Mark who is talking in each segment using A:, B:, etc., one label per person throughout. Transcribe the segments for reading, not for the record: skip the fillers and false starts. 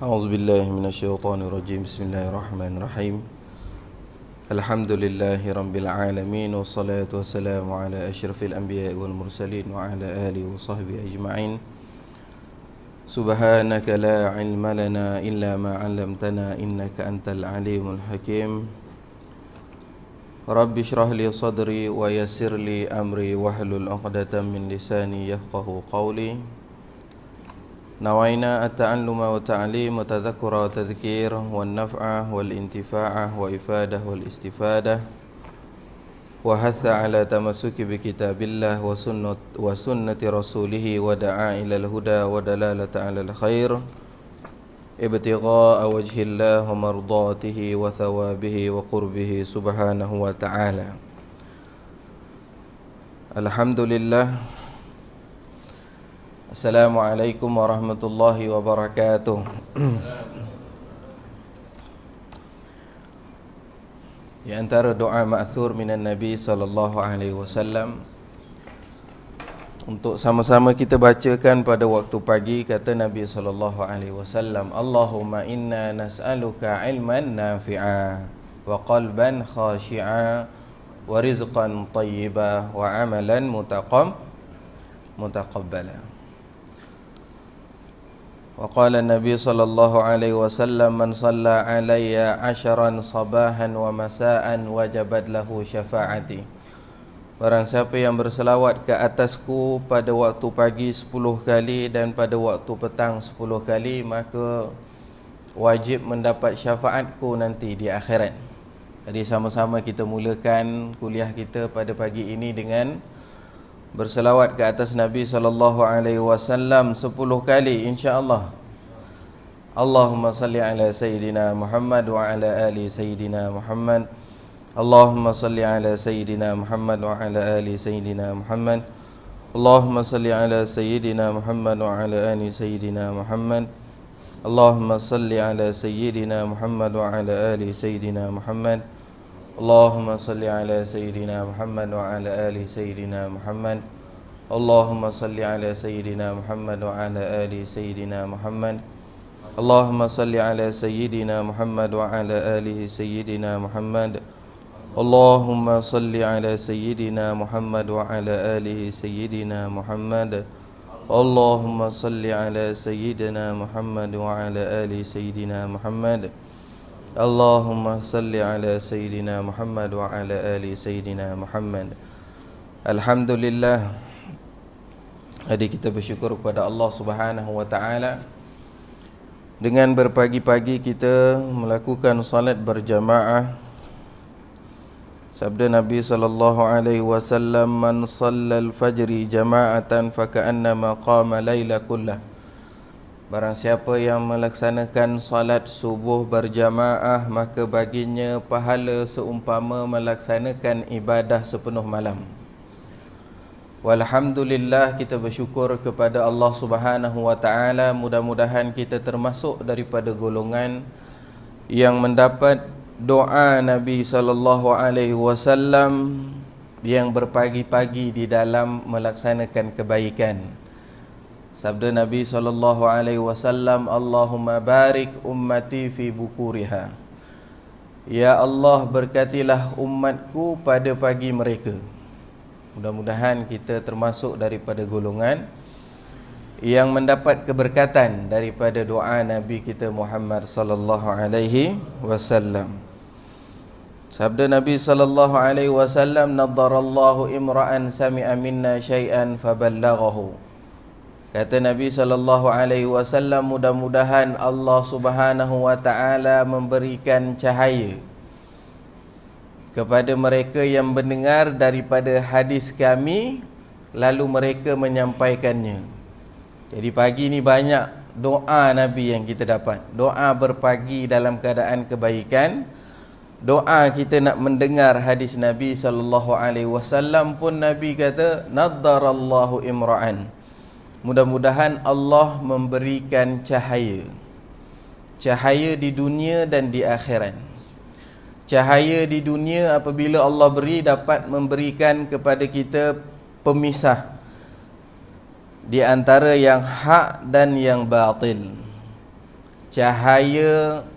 A: أعوذ بالله من الشيطان الرجيم. بسم الله الرحمن الرحيم. الحمد لله رب العالمين، والصلاة والسلام على أشرف الأنبياء والمرسلين وعلى آله وصحبه أجمعين. سبحانك لا علم لنا إلا ما علمتنا إنك أنت العليم الحكيم. رب اشرح لي صدري ويسر لي أمري واحلل عقدة من لساني يفقه قولي. نوينا التعلم والتعليم والتذكر والتذكير والنفع والانتفاع وإفادة والاستفادة، وحث على تمسك بكتاب الله وسنة رسوله، ودعا إلى الهدى ودلالة على الخير، ابتغاء وجه الله ومرضاته وثوابه وقربه سبحانه وتعالى. الحمد لله. Assalamualaikum warahmatullahi wabarakatuh. Di antara doa ma'thur minan Nabi sallallahu alaihi wasallam untuk sama-sama kita bacakan pada waktu pagi, kata Nabi sallallahu alaihi wasallam, Allahumma inna nas'aluka ilman nafi'a wa qalban khashi'a wa rizqan tayyiba wa amalan mutaqabbala. وقال النبي صلى الله عليه وسلم من صلى علي 10 صباحا ومساء وجبت له شفاعتي. Barang siapa yang berselawat ke atasku pada waktu pagi 10 kali dan pada waktu petang 10 kali, maka wajib mendapat syafaatku nanti di akhirat. Jadi sama-sama kita mulakan kuliah kita pada pagi ini dengan berselawat ke atas Nabi sallallahu alaihi wasallam 10 kali insya-Allah. Allahumma salli ala sayyidina Muhammad wa ala ali sayyidina Muhammad. Allahumma salli ala sayyidina Muhammad wa ala ali sayyidina Muhammad. Allahumma salli ala sayyidina Muhammad wa ala ali sayyidina Muhammad. Allahumma salli ala sayyidina Muhammad wa ala ali sayyidina Muhammad. Allahumma salli ala sayyidina Muhammad wa ala ali sayyidina Muhammad. Allahumma salli ala sayyidina Muhammad wa ala ali sayyidina Muhammad. Allahumma salli ala sayyidina Muhammad wa ala ali sayyidina Muhammad. Allahumma salli ala sayyidina Muhammad wa ala ali sayyidina Muhammad. Allahumma salli ala sayyidina Muhammad wa ala ali sayyidina Muhammad. Allahumma salli ala sayyidina Muhammad wa ala ali sayyidina Muhammad. Alhamdulillah. Jadi kita bersyukur kepada Allah Subhanahu wa taala dengan berpagi-pagi kita melakukan salat berjamaah. Sabda Nabi sallallahu alaihi wasallam, man shallal fajri jama'atan faka'annama qama laila kullah. Barang siapa yang melaksanakan salat subuh berjamaah, maka baginya pahala seumpama melaksanakan ibadah sepenuh malam. Walhamdulillah, kita bersyukur kepada Allah Subhanahu wa taala. Mudah-mudahan kita termasuk daripada golongan yang mendapat doa Nabi sallallahu alaihi wasallam yang berpagi-pagi di dalam melaksanakan kebaikan. Sabda Nabi sallallahu alaihi wasallam, Allahumma barik ummati fi bukuriha. Ya Allah, berkatilah umatku pada pagi mereka. Mudah-mudahan kita termasuk daripada golongan yang mendapat keberkatan daripada doa Nabi kita Muhammad sallallahu alaihi wasallam. Sabda Nabi sallallahu alaihi wasallam, naddarallahu imra'an sami'a minna syai'an faballaghahu. Kata Nabi sallallahu alaihi wasallam, mudah-mudahan Allah Subhanahu wa taala memberikan cahaya kepada mereka yang mendengar daripada hadis kami lalu mereka menyampaikannya. Jadi pagi ni banyak doa Nabi yang kita dapat. Doa berpagi dalam keadaan kebaikan. Doa kita nak mendengar hadis Nabi sallallahu alaihi wasallam pun Nabi kata, naddarallahu imra'an. Mudah-mudahan Allah memberikan cahaya. Cahaya di dunia dan di akhirat. Cahaya di dunia apabila Allah beri, dapat memberikan kepada kita pemisah di antara yang hak dan yang batil. cahaya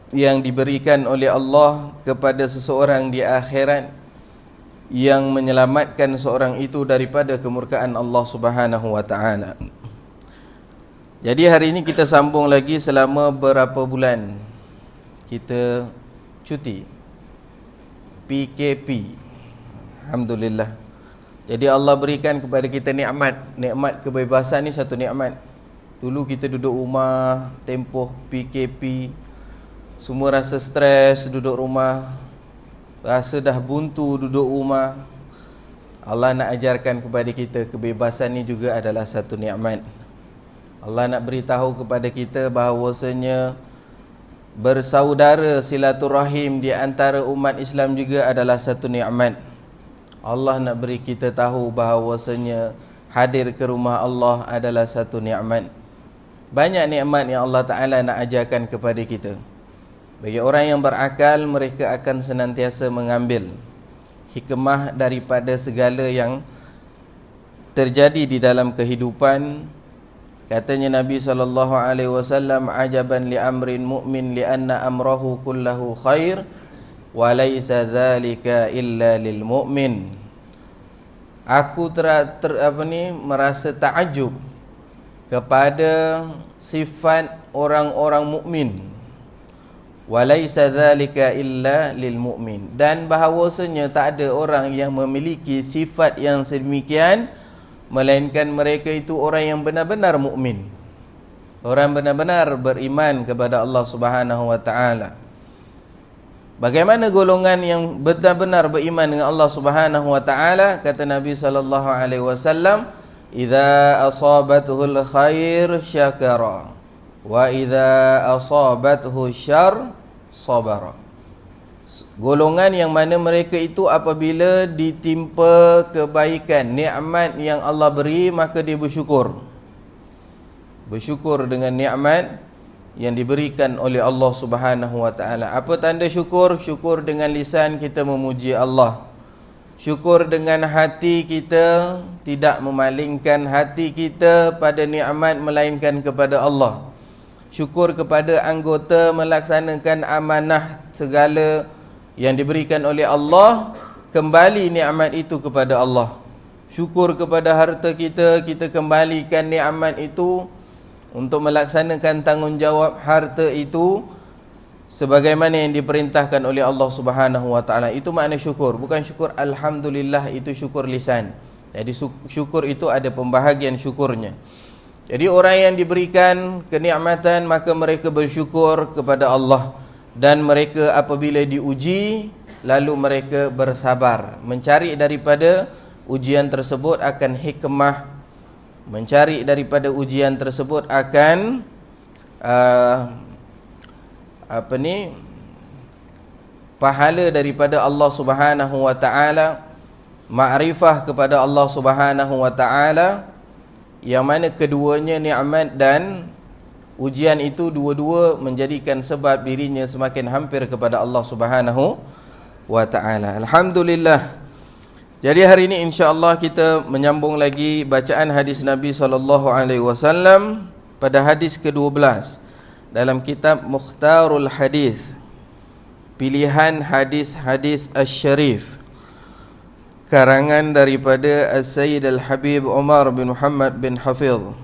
A: yang diberikan oleh Allah kepada seseorang di akhirat, yang menyelamatkan seorang itu daripada kemurkaan Allah Subhanahu wa taala. Jadi hari ini kita sambung lagi. Selama berapa bulan kita cuti PKP. Alhamdulillah. Jadi Allah berikan kepada kita nikmat. Nikmat kebebasan ni satu nikmat. Dulu kita duduk rumah, tempoh PKP, semua rasa stres duduk rumah, rasa dah buntu duduk rumah. Allah nak ajarkan kepada kita kebebasan ni juga adalah satu nikmat. Allah nak beritahu kepada kita bahawasanya bersaudara, silaturahim di antara umat Islam juga adalah satu nikmat. Allah nak beri kita tahu bahawasanya hadir ke rumah Allah adalah satu nikmat. Banyak nikmat yang Allah Ta'ala nak ajarkan kepada kita. Bagi orang yang berakal, mereka akan senantiasa mengambil hikmah daripada segala yang terjadi di dalam kehidupan. Katanya Nabi SAW, ajaban li amrin mu'min li anna amrahu kullahu khair wa laysa dhalika illa lil mu'min. Aku merasa takjub kepada sifat orang-orang mukmin. Wa laysa dhalika illa lil mu'min. Dan bahawasanya tak ada orang yang memiliki sifat yang sedemikian melainkan mereka itu orang yang benar-benar mukmin. Orang benar-benar beriman kepada Allah Subhanahu wa taala. Bagaimana golongan yang benar-benar beriman dengan Allah Subhanahu wa taala? Kata Nabi sallallahu alaihi wasallam, "Idza asabatuhul khair syakara wa idza asabathu syarr sabara." Golongan yang mana mereka itu apabila ditimpa kebaikan, nikmat yang Allah beri, maka dia bersyukur. Bersyukur dengan nikmat yang diberikan oleh Allah Subhanahu wa taala. Apa tanda syukur? Syukur dengan lisan kita memuji Allah. Syukur dengan hati kita, tidak memalingkan hati kita pada nikmat melainkan kepada Allah. Syukur kepada anggota melaksanakan amanah segala yang diberikan oleh Allah, kembali nikmat itu kepada Allah. Syukur kepada harta kita, kita kembalikan nikmat itu untuk melaksanakan tanggungjawab harta itu sebagaimana yang diperintahkan oleh Allah Subhanahu wa taala. Itu makna syukur, bukan syukur alhamdulillah, itu syukur lisan. Jadi syukur itu ada pembahagian syukurnya. Jadi orang yang diberikan kenikmatan, maka mereka bersyukur kepada Allah, dan mereka apabila diuji lalu mereka bersabar, mencari daripada ujian tersebut akan hikmah, mencari daripada ujian tersebut akan pahala daripada Allah Subhanahu wa taala, makrifah kepada Allah Subhanahu wa taala, yang mana keduanya nikmat dan ujian itu dua-dua menjadikan sebab dirinya semakin hampir kepada Allah Subhanahu wa taala. Alhamdulillah. Jadi hari ini insya-Allah kita menyambung lagi bacaan hadis Nabi SAW pada hadis ke-12 dalam kitab Mukhtarul Hadis, pilihan hadis-hadis asy-syarif, karangan daripada As-Sayyid Al-Habib Umar bin Muhammad bin Hafidh.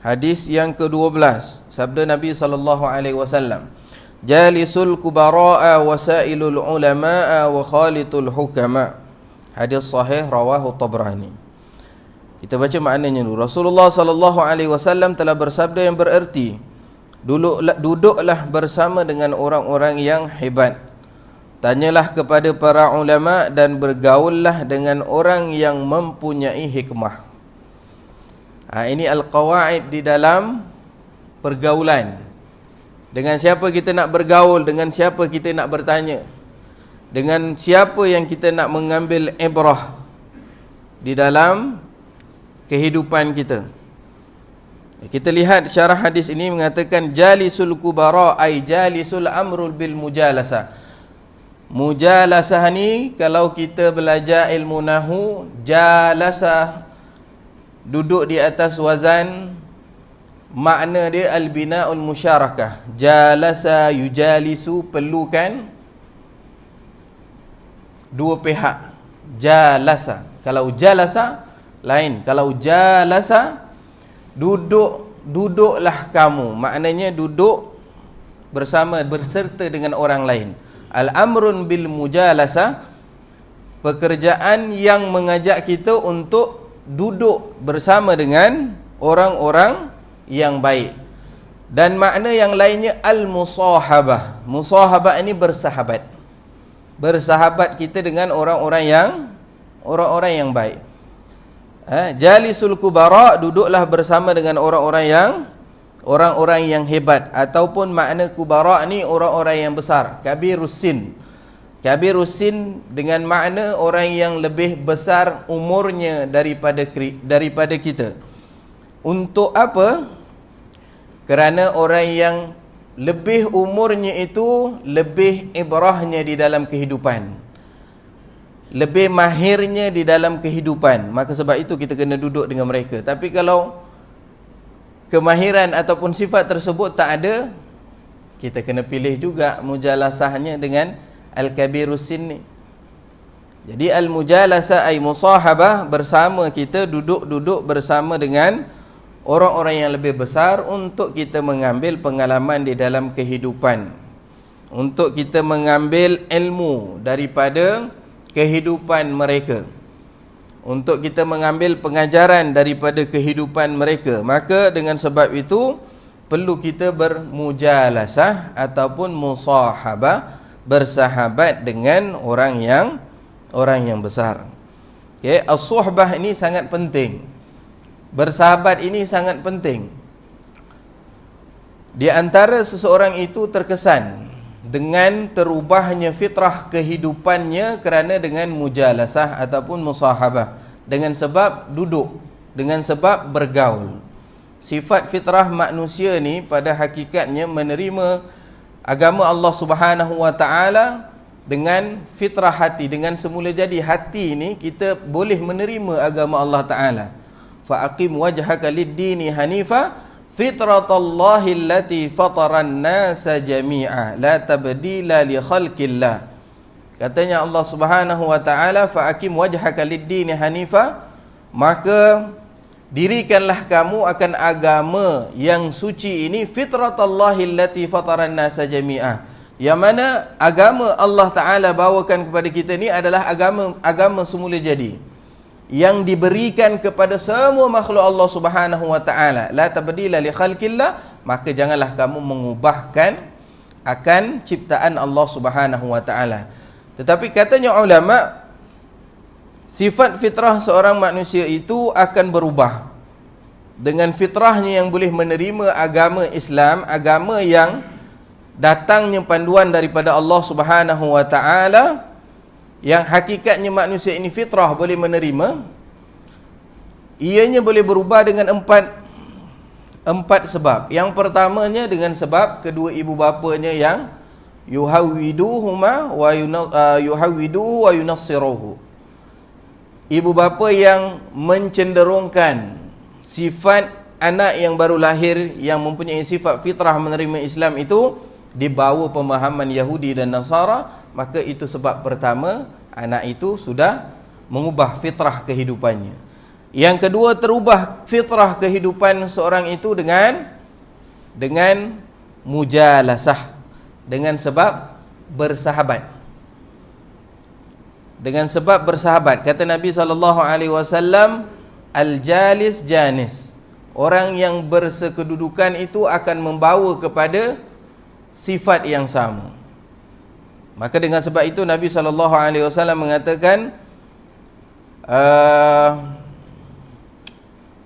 A: Hadis yang ke-12, sabda Nabi SAW, jalisul kubara'a wasailul ulama'a wa khalitul hukama. Hadis sahih rawahu Tabrani. Kita baca maknanya dulu. Rasulullah SAW telah bersabda yang bererti, duduklah bersama dengan orang-orang yang hebat, tanyalah kepada para ulama, dan bergaullah dengan orang yang mempunyai hikmah. Ini al-qawaid di dalam pergaulan. Dengan siapa kita nak bergaul, dengan siapa kita nak bertanya, dengan siapa yang kita nak mengambil ibrah di dalam kehidupan kita. Kita lihat syarah hadis ini mengatakan jalisul kubara ay jalisul amrul bil mujalasah. Mujalasah ni kalau kita belajar ilmu nahwu, jalasah duduk di atas wazan makna dia al-bina'ul musyarakah. Jalasa yujalisu, perlukan dua pihak. Jalasa, kalau jalasa lain, kalau jalasa duduklah kamu, maknanya duduk bersama, berserta dengan orang lain. Al-amrun bil mujalasa, pekerjaan yang mengajak kita untuk duduk bersama dengan orang-orang yang baik. Dan makna yang lainnya al-musahabah. Musahabah ini bersahabat. Bersahabat kita dengan orang-orang yang baik. Jalisul kubara, duduklah bersama dengan orang-orang yang hebat, ataupun makna kubara ni orang-orang yang besar. Kabirusin. Kabirusin dengan makna orang yang lebih besar umurnya daripada kita. Untuk apa? Kerana orang yang lebih umurnya itu lebih ibrahnya di dalam kehidupan, lebih mahirnya di dalam kehidupan. Maka sebab itu kita kena duduk dengan mereka. Tapi kalau kemahiran ataupun sifat tersebut tak ada, kita kena pilih juga mujalasahnya dengan al-kabirusin ni. Jadi al-mujalasah ay musahabah, bersama kita, duduk bersama dengan orang-orang yang lebih besar untuk kita mengambil pengalaman di dalam kehidupan, untuk kita mengambil ilmu daripada kehidupan mereka, untuk kita mengambil pengajaran daripada kehidupan mereka. Maka dengan sebab itu perlu kita bermujalasah ataupun musahabah, bersahabat dengan orang yang besar. Okey, as-suhbah ini sangat penting. Bersahabat ini sangat penting. Di antara seseorang itu terkesan dengan terubahnya fitrah kehidupannya kerana dengan mujalasah ataupun musahabah, dengan sebab duduk, dengan sebab bergaul. Sifat fitrah manusia ni pada hakikatnya menerima agama Allah Subhanahu wa taala dengan fitrah hati, dengan semula jadi hati ni kita boleh menerima agama Allah taala. Fa aqim wajhaka lid-dini hanifa fitratallahi allati fataran nasa jami'a la tabdila li khalqillah. Katanya Allah Subhanahu wa taala, fa aqim wajhaka lid-dini hanifa, maka dirikanlah kamu akan agama yang suci ini, fitratallahi allati fataran nasa jami'a, yang mana agama Allah taala bawakan kepada kita ni adalah agama semula jadi, yang diberikan kepada semua makhluk Allah Subhanahu wa taala. La tabdila li khalqillah, maka janganlah kamu mengubahkan akan ciptaan Allah Subhanahu wa taala. Tetapi katanya ulama, sifat fitrah seorang manusia itu akan berubah dengan fitrahnya yang boleh menerima agama Islam, agama yang datangnya panduan daripada Allah Subhanahu wa taala, yang hakikatnya manusia ini fitrah boleh menerima. Ianya boleh berubah dengan empat sebab. Yang pertamanya dengan sebab kedua ibu bapanya yang yuhawwiduhuma wa yunassiruhu. Ibu bapa yang mencenderungkan sifat anak yang baru lahir yang mempunyai sifat fitrah menerima Islam itu dibawa pemahaman Yahudi dan Nasara, maka itu sebab pertama, anak itu sudah mengubah fitrah kehidupannya. Yang kedua, terubah fitrah kehidupan seorang itu dengan mujalasah, dengan sebab bersahabat. Dengan sebab bersahabat. Kata Nabi SAW, al-jalis janis. Orang yang bersekedudukan itu akan membawa kepada sifat yang sama. Maka dengan sebab itu Nabi SAW mengatakan,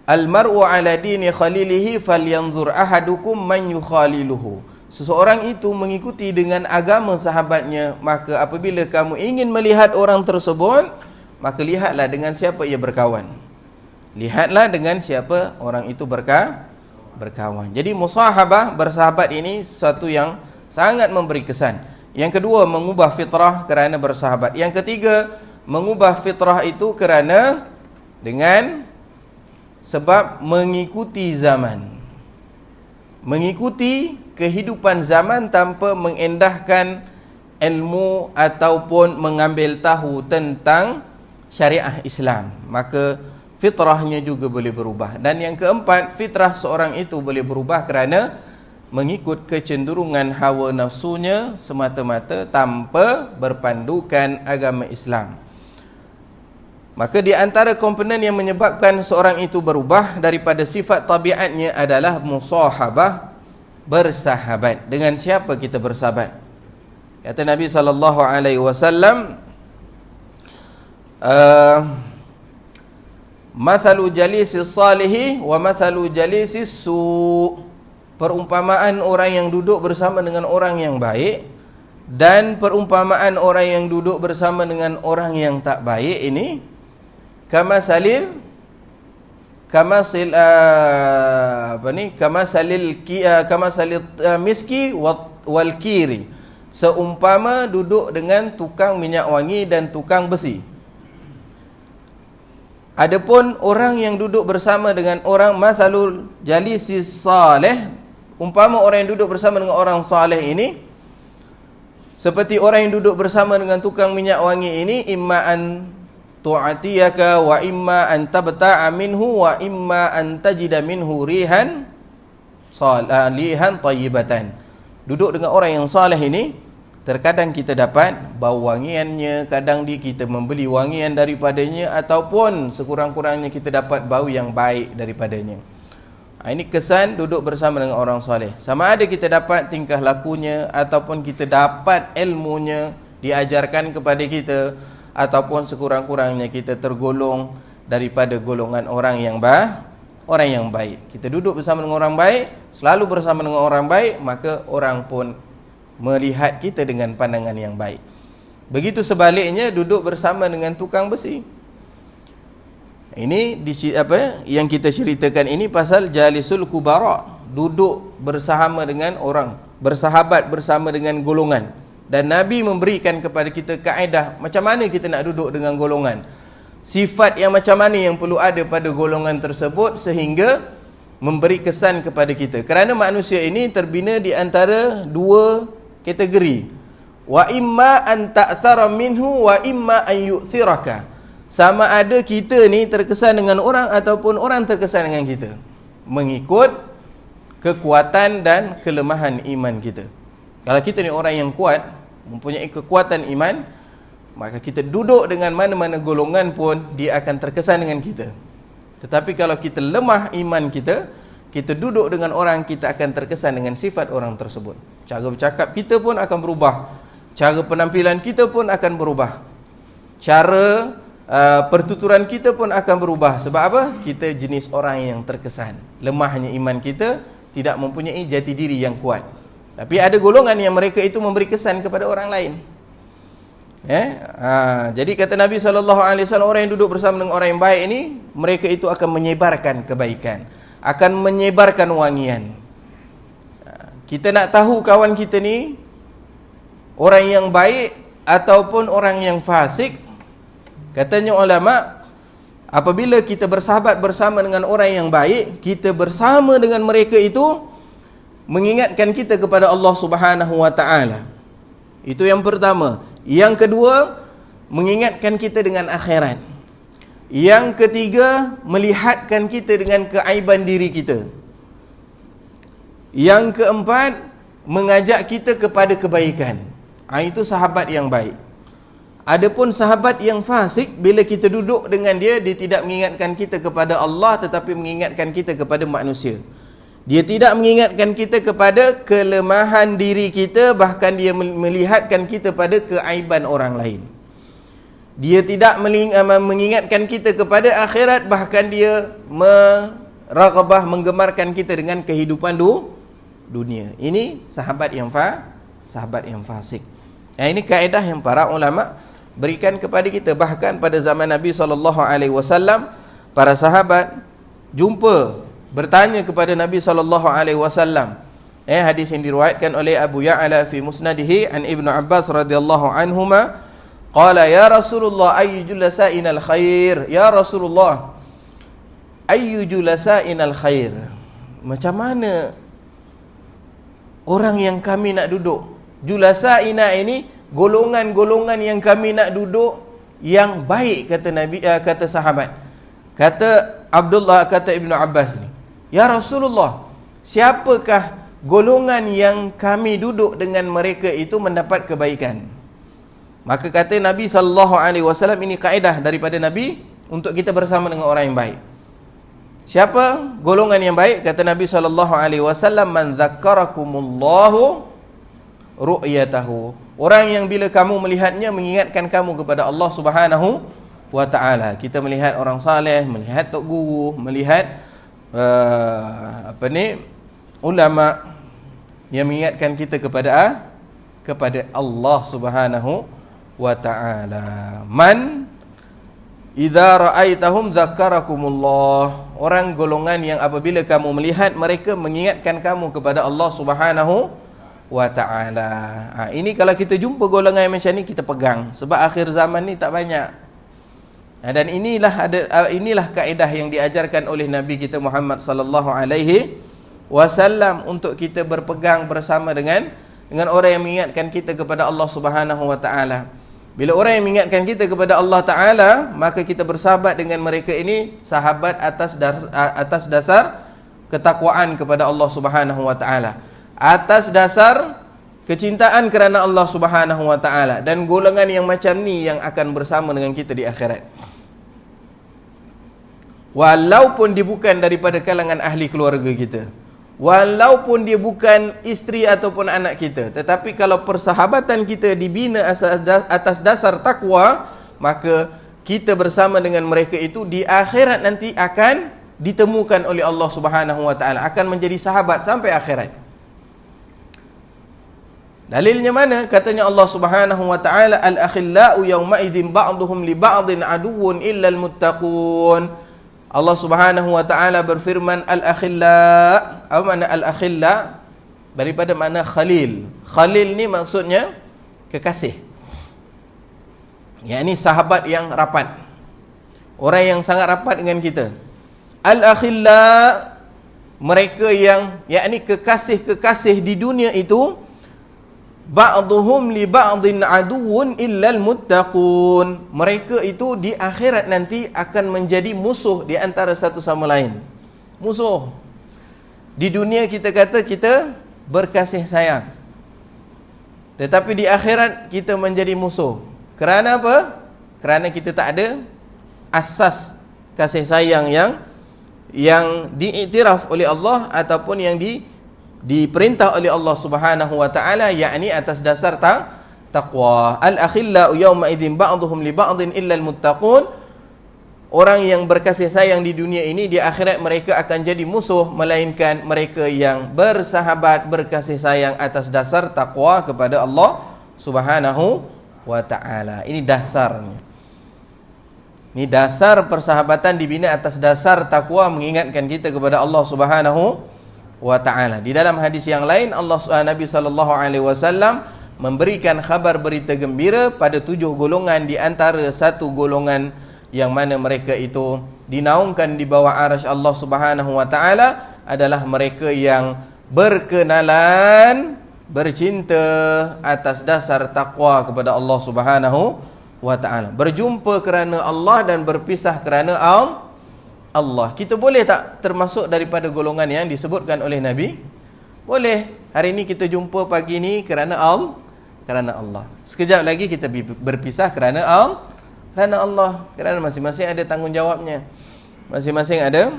A: al-mar'u ala dini khalilihi falyanzur ahadukum man yukhaliluhu. Seseorang itu mengikuti dengan agama sahabatnya, maka apabila kamu ingin melihat orang tersebut, maka lihatlah dengan siapa ia berkawan. Lihatlah dengan siapa orang itu berkawan. Jadi musahabah, bersahabat ini sesuatu yang sangat memberi kesan. Yang kedua, mengubah fitrah kerana bersahabat. Yang ketiga, mengubah fitrah itu kerana dengan sebab mengikuti zaman. mengikuti kehidupan zaman tanpa mengendahkan ilmu ataupun mengambil tahu tentang syariah Islam, maka fitrahnya juga boleh berubah. Dan yang keempat, fitrah seorang itu boleh berubah kerana mengikut kecenderungan hawa nafsunya semata-mata tanpa berpandukan agama Islam. Maka di antara komponen yang menyebabkan seorang itu berubah daripada sifat tabiatnya adalah musahabah, bersahabat. Dengan siapa kita bersahabat? Kata Nabi SAW, mathalu jalisis salihi wa mathalu jalisis su'. Perumpamaan orang yang duduk bersama dengan orang yang baik dan perumpamaan orang yang duduk bersama dengan orang yang tak baik ini kamasalil miski wal kiri, seumpama duduk dengan tukang minyak wangi dan tukang besi. Adapun orang yang duduk bersama dengan orang mathalul jalisis salih, umpama orang yang duduk bersama dengan orang saleh ini seperti orang yang duduk bersama dengan tukang minyak wangi ini, imma an tu'atiyaka wa imma an tabta'a minhu wa imma an tajida minhu rihan salihan tayyibatan. Duduk dengan orang yang saleh ini, terkadang kita dapat bau wangiannya, kadang kita membeli wangian daripadanya, ataupun sekurang-kurangnya kita dapat bau yang baik daripadanya. Ini kesan duduk bersama dengan orang soleh. Sama ada kita dapat tingkah lakunya, ataupun kita dapat ilmunya diajarkan kepada kita, ataupun sekurang-kurangnya kita tergolong daripada golongan orang yang baik. Kita duduk bersama dengan orang baik, selalu bersama dengan orang baik, maka orang pun melihat kita dengan pandangan yang baik. Begitu sebaliknya, duduk bersama dengan tukang besi. Ini yang kita ceritakan ini pasal jalisul kubara, duduk bersama dengan orang, bersahabat bersama dengan golongan. Dan Nabi memberikan kepada kita kaedah macam mana kita nak duduk dengan golongan, sifat yang macam mana yang perlu ada pada golongan tersebut sehingga memberi kesan kepada kita. Kerana manusia ini terbina di antara dua kategori, wa imma an ta'thara minhu wa imma an yu'thiraka. Sama ada kita ni terkesan dengan orang ataupun orang terkesan dengan kita, mengikut kekuatan dan kelemahan iman kita. Kalau kita ni orang yang kuat, mempunyai kekuatan iman, maka kita duduk dengan mana-mana golongan pun dia akan terkesan dengan kita. Tetapi kalau kita lemah iman kita, kita duduk dengan orang, kita akan terkesan dengan sifat orang tersebut. Cara bercakap kita pun akan berubah, cara penampilan kita pun akan berubah, cara pertuturan kita pun akan berubah. Sebab apa? Kita jenis orang yang terkesan, lemahnya iman kita, tidak mempunyai jati diri yang kuat. Tapi ada golongan yang mereka itu memberi kesan kepada orang lain. Jadi kata Nabi SAW, orang yang duduk bersama dengan orang yang baik ini, mereka itu akan menyebarkan kebaikan, akan menyebarkan wangian. Kita nak tahu kawan kita ni orang yang baik ataupun orang yang fasik, katanya ulama, apabila kita bersahabat bersama dengan orang yang baik, kita bersama dengan mereka itu mengingatkan kita kepada Allah Subhanahu wa taala. Itu yang pertama. Yang kedua, mengingatkan kita dengan akhirat. Yang ketiga, melihatkan kita dengan keaiban diri kita. Yang keempat, mengajak kita kepada kebaikan. Itu sahabat yang baik. Adapun sahabat yang fasik, bila kita duduk dengan dia, dia tidak mengingatkan kita kepada Allah, tetapi mengingatkan kita kepada manusia. Dia tidak mengingatkan kita kepada kelemahan diri kita, bahkan dia melihatkan kita pada keaiban orang lain. Dia tidak mengingatkan kita kepada akhirat, bahkan dia meraghabah, menggemarkan kita dengan kehidupan dunia. Ini sahabat yang fasik. Ini kaedah yang para ulama berikan kepada kita. Bahkan pada zaman Nabi SAW, para sahabat bertanya kepada Nabi SAW. Hadis yang diriwayatkan oleh Abu Ya'la fi musnadihi an Ibnu Abbas radhiyallahu anhuma, qala ya Rasulullah ayyu julasa'inal khair. Ya Rasulullah, ayyu julasa'inal khair, macam mana orang yang kami nak duduk. Julasa'ina ini golongan-golongan yang kami nak duduk yang baik, kata Nabi, kata sahabat. Kata Abdullah, kata Ibnu Abbas ni, ya Rasulullah, siapakah golongan yang kami duduk dengan mereka itu mendapat kebaikan? Maka kata Nabi SAW, ini kaedah daripada Nabi untuk kita bersama dengan orang yang baik. Siapa golongan yang baik? Kata Nabi SAW, man dzakkarakumullahu ru'yatahu, orang yang bila kamu melihatnya mengingatkan kamu kepada Allah Subhanahu wa ta'ala. Kita melihat orang saleh, melihat tok guru, melihat ulama yang mengingatkan kita kepada Allah Subhanahu wa ta'ala. Man idza ra'aitahum dzakkarakumullah, orang golongan yang apabila kamu melihat mereka mengingatkan kamu kepada Allah Subhanahu wa ta'ala. Ini kalau kita jumpa golongan yang macam ni, kita pegang, sebab akhir zaman ni tak banyak. Dan inilah kaedah yang diajarkan oleh Nabi kita Muhammad sallallahu alaihi wasallam untuk kita berpegang bersama dengan orang yang mengingatkan kita kepada Allah Subhanahu wa ta'ala. Bila orang yang mengingatkan kita kepada Allah Ta'ala, maka kita bersahabat dengan mereka ini sahabat atas dasar ketakwaan kepada Allah Subhanahu wa ta'ala, atas dasar kecintaan kerana Allah Subhanahu wa ta'ala. Dan golongan yang macam ni yang akan bersama dengan kita di akhirat, walaupun dia bukan daripada kalangan ahli keluarga kita, walaupun dia bukan isteri ataupun anak kita, tetapi kalau persahabatan kita dibina atas dasar takwa, maka kita bersama dengan mereka itu di akhirat nanti akan ditemukan oleh Allah Subhanahu wa ta'ala, akan menjadi sahabat sampai akhirat. Dalilnya mana? Katanya Allah Subhanahu wa ta'ala, al-akhillau yawma idzin ba'duhum li ba'din aduwwun illa al-muttaqun. Allah Subhanahu wa ta'ala berfirman, al-akhilla. Apa makna al-akhilla? Daripada makna khalil. Khalil ni maksudnya kekasih, yakni sahabat yang rapat, orang yang sangat rapat dengan kita. Al-akhilla, mereka yang yakni kekasih-kekasih di dunia itu, ba'duhum li ba'din aduwwun illal muttaqun, mereka itu di akhirat nanti akan menjadi musuh di antara satu sama lain. Musuh. Di dunia kita kata kita berkasih sayang, tetapi di akhirat kita menjadi musuh. Kerana apa? Kerana kita tak ada asas kasih sayang yang diiktiraf oleh Allah ataupun yang diperintah oleh Allah Subhanahu wa ta'ala, yakni atas dasar taqwa. Al-akhillau yawma idzin ba'duhum li ba'din illa al-muttaqun, orang yang berkasih sayang di dunia ini, di akhirat mereka akan jadi musuh, melainkan mereka yang bersahabat, berkasih sayang atas dasar taqwa kepada Allah Subhanahu wa ta'ala. Ini dasarnya. Ini dasar persahabatan dibina atas dasar taqwa, mengingatkan kita kepada Allah Subhanahu wa ta'ala. Di dalam hadis yang lain, Nabi SAW memberikan khabar berita gembira pada 7 golongan, di antara satu golongan yang mana mereka itu dinaungkan di bawah arasy Allah Subhanahu wa ta'ala adalah mereka yang berkenalan, bercinta atas dasar takwa kepada Allah Subhanahu wa ta'ala, berjumpa kerana Allah dan berpisah kerana Allah. Kita boleh tak termasuk daripada golongan yang disebutkan oleh Nabi? Boleh. Hari ini kita jumpa pagi ni kerana Allah. Sekejap lagi kita berpisah kerana Allah. Kerana masing-masing ada tanggungjawabnya. Masing-masing ada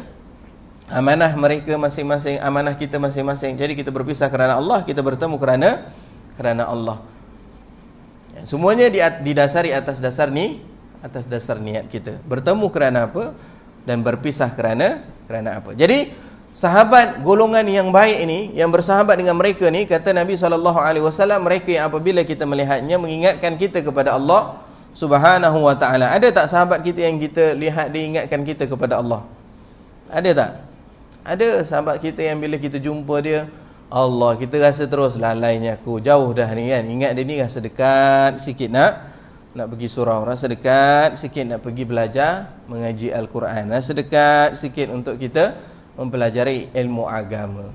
A: amanah mereka masing-masing, amanah kita masing-masing. Jadi kita berpisah kerana Allah, kita bertemu kerana Allah. Semuanya didasari atas dasar niat kita. Bertemu kerana apa? Dan berpisah kerana apa. Jadi sahabat golongan yang baik ini, yang bersahabat dengan mereka ni, kata Nabi SAW, mereka yang apabila kita melihatnya mengingatkan kita kepada Allah Subhanahu wa ta'ala. Ada tak sahabat kita yang kita lihat dia ingatkan kita kepada Allah? Ada tak? Ada sahabat kita yang bila kita jumpa dia, Allah, kita rasa terus lalainya aku, jauh dah ni kan. Ingat dia ni rasa dekat sikit nak pergi surau, rasa dekat sikit nak pergi belajar mengaji Al-Quran, rasa dekat sikit untuk kita mempelajari ilmu agama.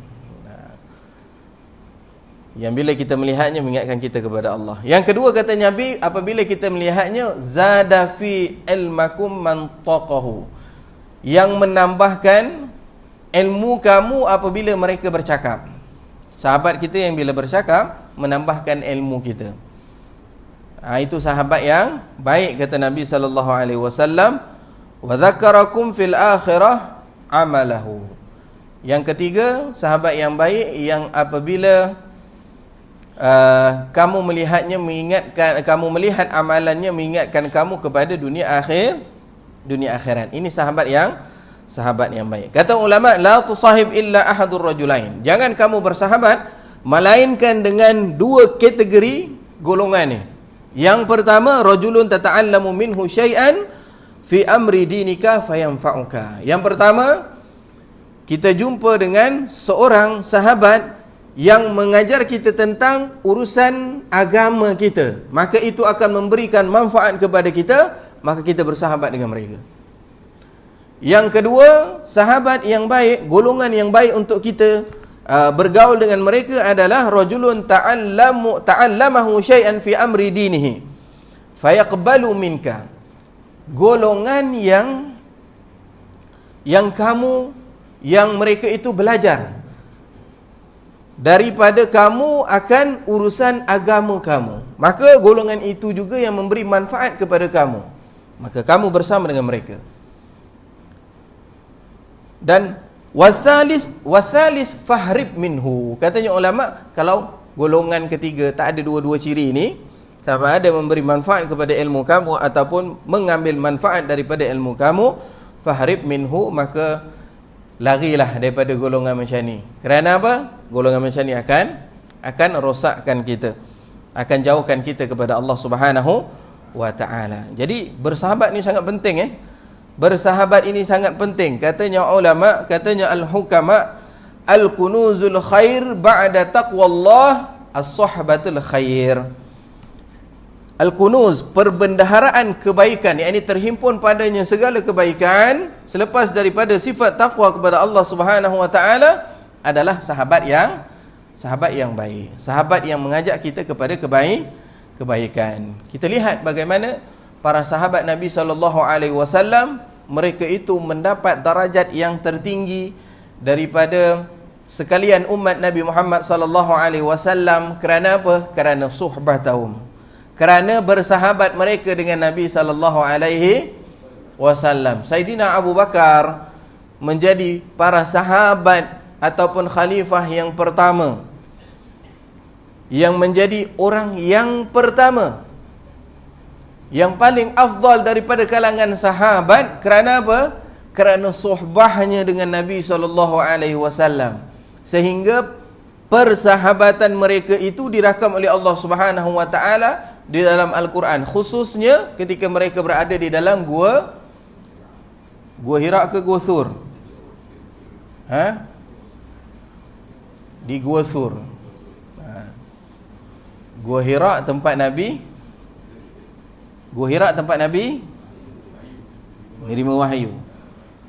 A: Yang bila kita melihatnya mengingatkan kita kepada Allah. Yang kedua kata Nabi, apabila kita melihatnya, zada fi ilmakum man taqahu, yang menambahkan ilmu kamu apabila mereka bercakap. Sahabat kita yang bila bercakap menambahkan ilmu kita. Itu sahabat yang baik kata Nabi sallallahu alaihi wasallam. Wa dzakarakum fil akhirah amalahu. Yang ketiga, sahabat yang baik yang apabila kamu melihatnya mengingatkan, kamu melihat amalannya mengingatkan kamu kepada dunia akhirat. Ini sahabat yang baik. Kata ulama, la tusahib illa ahadur rajulain. Jangan kamu bersahabat melainkan dengan dua kategori golongan ni. Yang pertama, rajulun tata'allamu minhu syai'an fi amri dinika fayanfa'uka. Yang pertama, kita jumpa dengan seorang sahabat yang mengajar kita tentang urusan agama kita, maka itu akan memberikan manfaat kepada kita, maka kita bersahabat dengan mereka. Yang kedua, sahabat yang baik, golongan yang baik untuk kita bergaul dengan mereka adalah rajulun ta'allamahu syai'an fi amri dinihi fayaqbalu minka. Golongan yang mereka itu belajar daripada kamu akan urusan agama kamu, maka golongan itu juga yang memberi manfaat kepada kamu, maka kamu bersama dengan mereka. Dan wathalis fahrib minhu. Katanya ulama, kalau golongan ketiga tak ada dua-dua ciri ini, sama ada memberi manfaat kepada ilmu kamu ataupun mengambil manfaat daripada ilmu kamu, fahrib minhu, maka larilah daripada golongan macam ni. Kerana apa? Golongan macam ni akan rosakkan kita, akan jauhkan kita kepada Allah Subhanahu wa ta'ala. Jadi bersahabat ni sangat penting. Bersahabat ini sangat penting. Katanya ulama, katanya al-hukama, al-kunuzul khair ba'da taqwallah as-sohbatul khair. Al-kunuz, perbendaharaan kebaikan, yakni terhimpun padanya segala kebaikan selepas daripada sifat taqwa kepada Allah Subhanahu wa taala, adalah sahabat yang baik, sahabat yang mengajak kita kepada kebaikan. Kita lihat bagaimana para sahabat Nabi sallallahu alaihi wasallam, mereka itu mendapat darajat yang tertinggi daripada sekalian umat Nabi Muhammad sallallahu alaihi wasallam. Kerana apa? Kerana suhbatahum, kerana bersahabat mereka dengan Nabi sallallahu alaihi wasallam. Sayyidina Abu Bakar menjadi para sahabat ataupun khalifah yang pertama, yang menjadi orang yang pertama, yang paling afdal daripada kalangan sahabat. Kerana apa? Kerana suhbahnya dengan Nabi sallallahu alaihi wasallam, sehingga persahabatan mereka itu dirakam oleh Allah Subhanahu wa taala di dalam Al-Quran, khususnya ketika mereka berada di dalam gua Hira ke Gua Thur? Di Gua Thur. Gua Hira tempat Nabi, Gua Hira tempat Nabi menerima wahyu.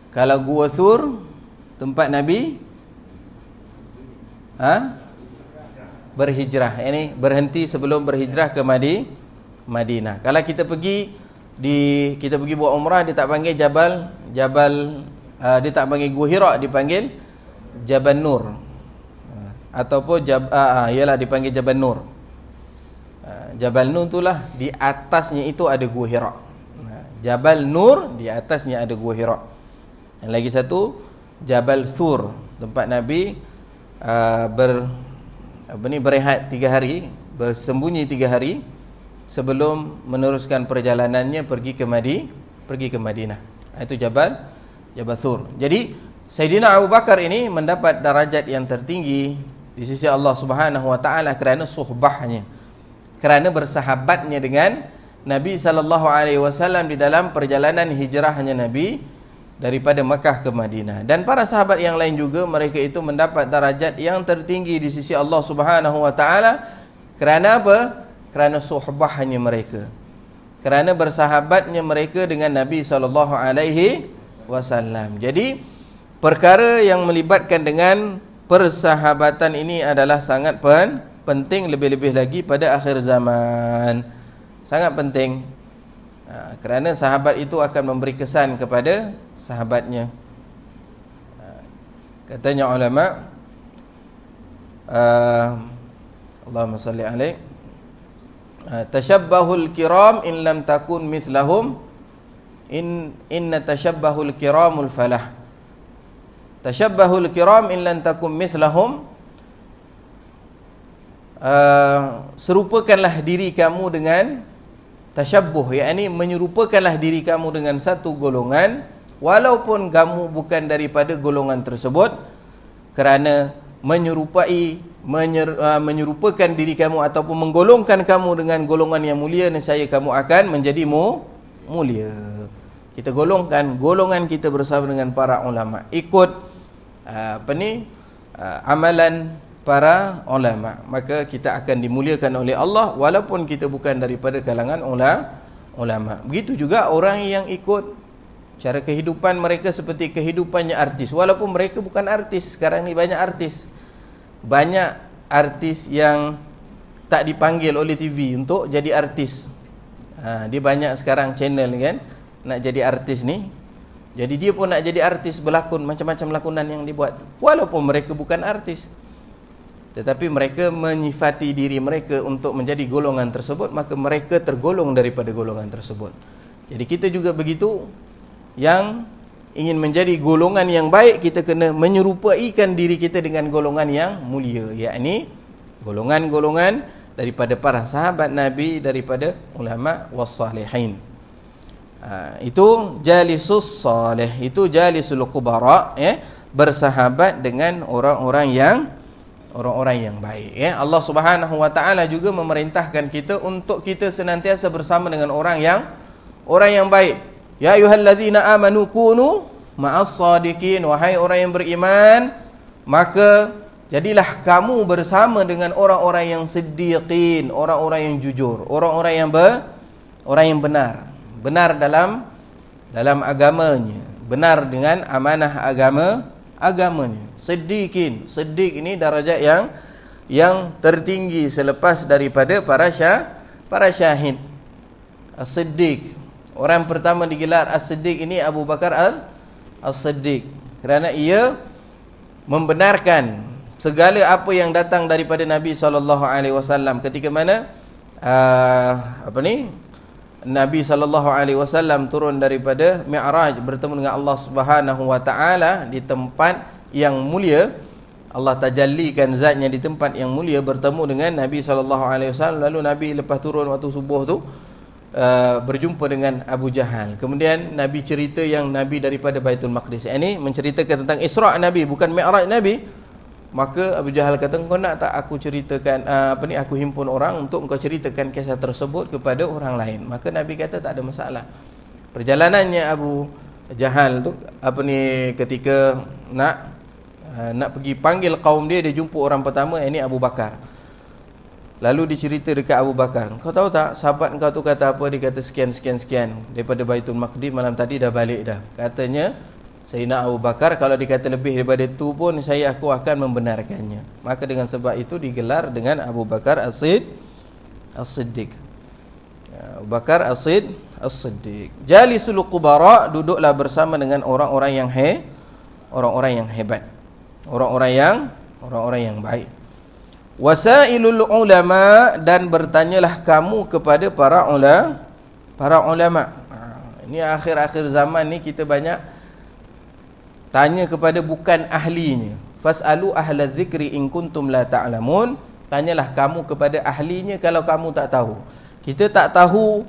A: Kalau Gua Thur tempat Nabi berhijrah, ini berhenti sebelum berhijrah ke Madinah. Kalau kita pergi buat umrah, dia tak panggil Jabal, dia tak panggil Gua Hira, dipanggil Jabal Nur, ataupun ialah dipanggil Jabal Nur. Jabal Nur itulah di atasnya itu ada Gua Hira. Jabal Nur, di atasnya ada Gua Hira. Yang lagi satu Jabal Thur, tempat Nabi berehat 3 hari, bersembunyi 3 hari sebelum meneruskan perjalanannya pergi ke Madinah. Itu Jabal Thur. Jadi Sayyidina Abu Bakar ini mendapat darajat yang tertinggi di sisi Allah Subhanahu wa taala kerana suhbahnya, kerana bersahabatnya dengan Nabi sallallahu alaihi wasallam di dalam perjalanan hijrahnya Nabi daripada Makkah ke Madinah. Dan para sahabat yang lain juga, mereka itu mendapat darajat yang tertinggi di sisi Allah Subhanahu wa taala. Kerana apa? Kerana suhbahnya mereka, kerana bersahabatnya mereka dengan Nabi sallallahu alaihi wasallam. Jadi perkara yang melibatkan dengan persahabatan ini adalah sangat penting lebih-lebih lagi pada akhir zaman. Sangat penting. Kerana sahabat itu akan memberi kesan kepada sahabatnya. Katanya ulama, Allahumma salli alaih, tashabbahul kiram in lam takun mithlahum, inna tashabbahul kiramul falah. Tashabbahul kiram in lam takun mithlahum, serupakanlah diri kamu dengan tashabbuh, yakni menyerupakanlah diri kamu dengan satu golongan walaupun kamu bukan daripada golongan tersebut, kerana menyerupakan diri kamu ataupun menggolongkan kamu dengan golongan yang mulia, nescaya kamu akan menjadi mulia. Kita golongkan golongan kita bersama dengan para ulama, ikut amalan para ulama, maka kita akan dimuliakan oleh Allah walaupun kita bukan daripada kalangan ulama. Begitu juga orang yang ikut cara kehidupan mereka seperti kehidupannya artis, walaupun mereka bukan artis. Sekarang ni banyak artis yang tak dipanggil oleh TV untuk jadi artis. Dia banyak sekarang channel kan nak jadi artis ni. Jadi dia pun nak jadi artis, berlakon macam-macam lakonan yang dibuat walaupun mereka bukan artis. Tetapi mereka menyifati diri mereka untuk menjadi golongan tersebut, maka mereka tergolong daripada golongan tersebut. Jadi kita juga begitu, yang ingin menjadi golongan yang baik, kita kena menyerupaikan diri kita dengan golongan yang mulia, yakni golongan-golongan daripada para sahabat Nabi, daripada ulama wassalihin. Itu jalisus salih, itu jalisul kubara, bersahabat dengan orang-orang yang baik. Allah Subhanahu wa taala juga memerintahkan kita untuk kita senantiasa bersama dengan orang yang baik. Ya ayyuhallazina amanu kunu ma'as sadiqin, wahai orang yang beriman, maka jadilah kamu bersama dengan orang-orang yang siddiqin, orang-orang yang jujur, orang-orang yang benar dalam agamanya, benar dengan amanah agamanya. Siddiqin, siddiq ini darajat yang tertinggi selepas daripada para syahid. As-Siddiq, orang pertama digelar As-Siddiq ini Abu Bakar As-Siddiq, kerana ia membenarkan segala apa yang datang daripada Nabi SAW. Ketika mana Nabi SAW turun daripada Mi'raj, bertemu dengan Allah Subhanahu wa taala di tempat yang mulia. Allah tajallikan zatnya di tempat yang mulia, bertemu dengan Nabi SAW. Lalu Nabi lepas turun waktu subuh tu berjumpa dengan Abu Jahal. Kemudian Nabi cerita yang Nabi daripada Baitul Maqdis. Ini menceritakan tentang Isra' Nabi, bukan Mi'raj Nabi. Maka Abu Jahal kata, kau nak tak aku ceritakan aku himpun orang untuk engkau ceritakan kisah tersebut kepada orang lain. Maka Nabi kata tak ada masalah. Perjalanannya Abu Jahal tu ketika nak pergi panggil kaum dia jumpa orang pertama, ini Abu Bakar. Lalu dicerita dekat Abu Bakar, kau tahu tak sahabat kau tu kata apa? Dia kata sekian daripada Baitul Maqdis, malam tadi dah balik dah. Katanya Sayyidina Abu Bakar, kalau dikata lebih daripada itu pun aku akan membenarkannya. Maka dengan sebab itu digelar dengan Abu Bakar As-Siddiq. Abu Bakar As-Siddiq. Jalisul Qubara, duduklah bersama dengan orang-orang yang hebat, orang-orang yang baik. Wasailul ulama, dan bertanyalah kamu kepada para ulama. Ini akhir-akhir zaman ni kita banyak tanya kepada bukan ahlinya. Fas'alu ahla dzikri in kuntum la ta'lamun. Tanyalah kamu kepada ahlinya kalau kamu tak tahu. Kita tak tahu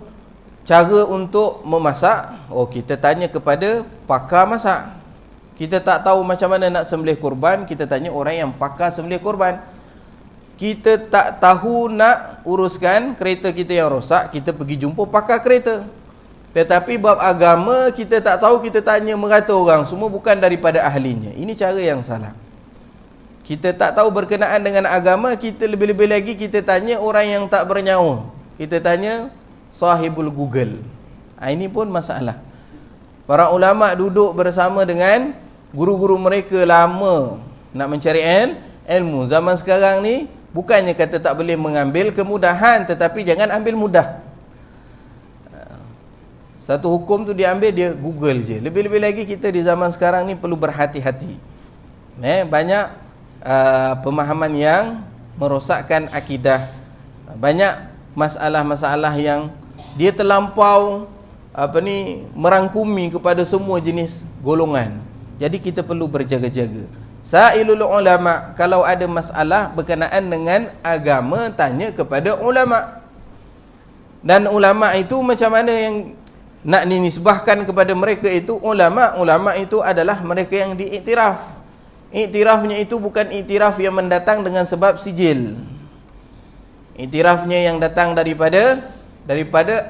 A: cara untuk memasak, kita tanya kepada pakar masak. Kita tak tahu macam mana nak sembelih kurban, kita tanya orang yang pakar sembelih kurban. Kita tak tahu nak uruskan kereta kita yang rosak, kita pergi jumpa pakar kereta. Tetapi bab agama kita tak tahu, kita tanya merata orang, semua bukan daripada ahlinya. Ini cara yang salah. Kita tak tahu berkenaan dengan agama, kita lebih-lebih lagi kita tanya orang yang tak bernyawa. Kita tanya sahibul Google. Ini pun masalah. Para ulama duduk bersama dengan guru-guru mereka lama nak mencari ilmu. Zaman sekarang ni Bukannya kata tak boleh mengambil kemudahan, tetapi jangan ambil mudah. Satu hukum tu diambil, dia Google je. Lebih-lebih lagi kita di zaman sekarang ni perlu berhati-hati. Banyak pemahaman yang merosakkan akidah. Banyak masalah-masalah yang dia terlampau merangkumi kepada semua jenis golongan. Jadi kita perlu berjaga-jaga. Sa'ilul ulama, kalau ada masalah berkenaan dengan agama, tanya kepada ulama. Dan ulama itu macam mana yang nak dinisbahkan kepada mereka itu? Ulama itu adalah mereka yang diiktiraf. Iktirafnya itu bukan iktiraf yang mendatang dengan sebab sijil. Iktirafnya yang datang daripada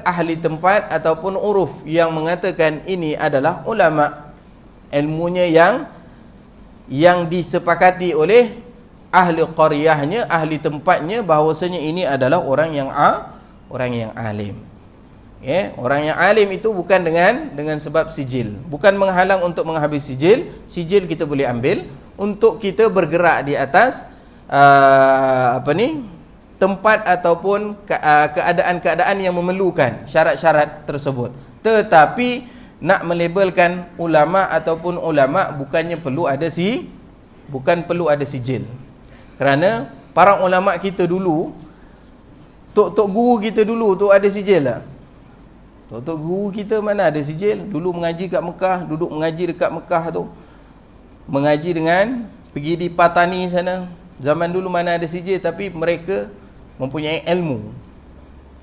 A: ahli tempat ataupun uruf yang mengatakan ini adalah ulama. Ilmunya yang disepakati oleh ahli qaryahnya, ahli tempatnya, bahawasanya ini adalah orang yang alim. Orang yang alim itu bukan dengan sebab sijil. Bukan menghalang untuk menghabis sijil. Sijil kita boleh ambil untuk kita bergerak di atas tempat ataupun keadaan-keadaan yang memerlukan syarat-syarat tersebut. Tetapi nak melabelkan ulama ataupun ulama bukan perlu ada sijil. Kerana para ulama kita dulu, tok guru kita dulu tu ada sijil lah. Tok guru kita mana ada sijil? Dulu mengaji kat Mekah, duduk mengaji dekat Mekah tu. Mengaji dengan pergi di Patani sana. Zaman dulu mana ada sijil, tapi mereka mempunyai ilmu.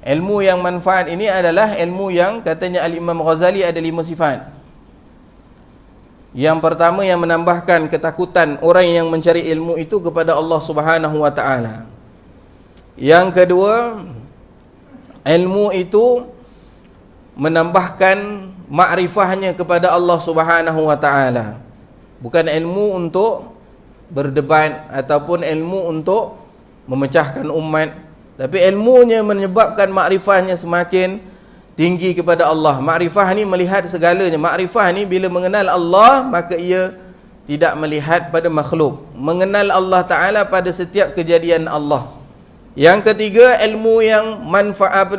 A: Ilmu yang manfaat ini adalah ilmu yang katanya Al-Imam Ghazali ada 5 sifat. Yang pertama, yang menambahkan ketakutan orang yang mencari ilmu itu kepada Allah Subhanahu wa taala. Yang kedua, ilmu itu menambahkan makrifahnya kepada Allah Subhanahu wa taala. Bukan ilmu untuk berdebat ataupun ilmu untuk memecahkan umat, tapi ilmunya menyebabkan makrifahnya semakin tinggi kepada Allah. Makrifah ni melihat segalanya. Makrifah ni bila mengenal Allah, maka ia tidak melihat pada makhluk. Mengenal Allah Ta'ala pada setiap kejadian Allah. Yang ketiga, ilmu yang manfaat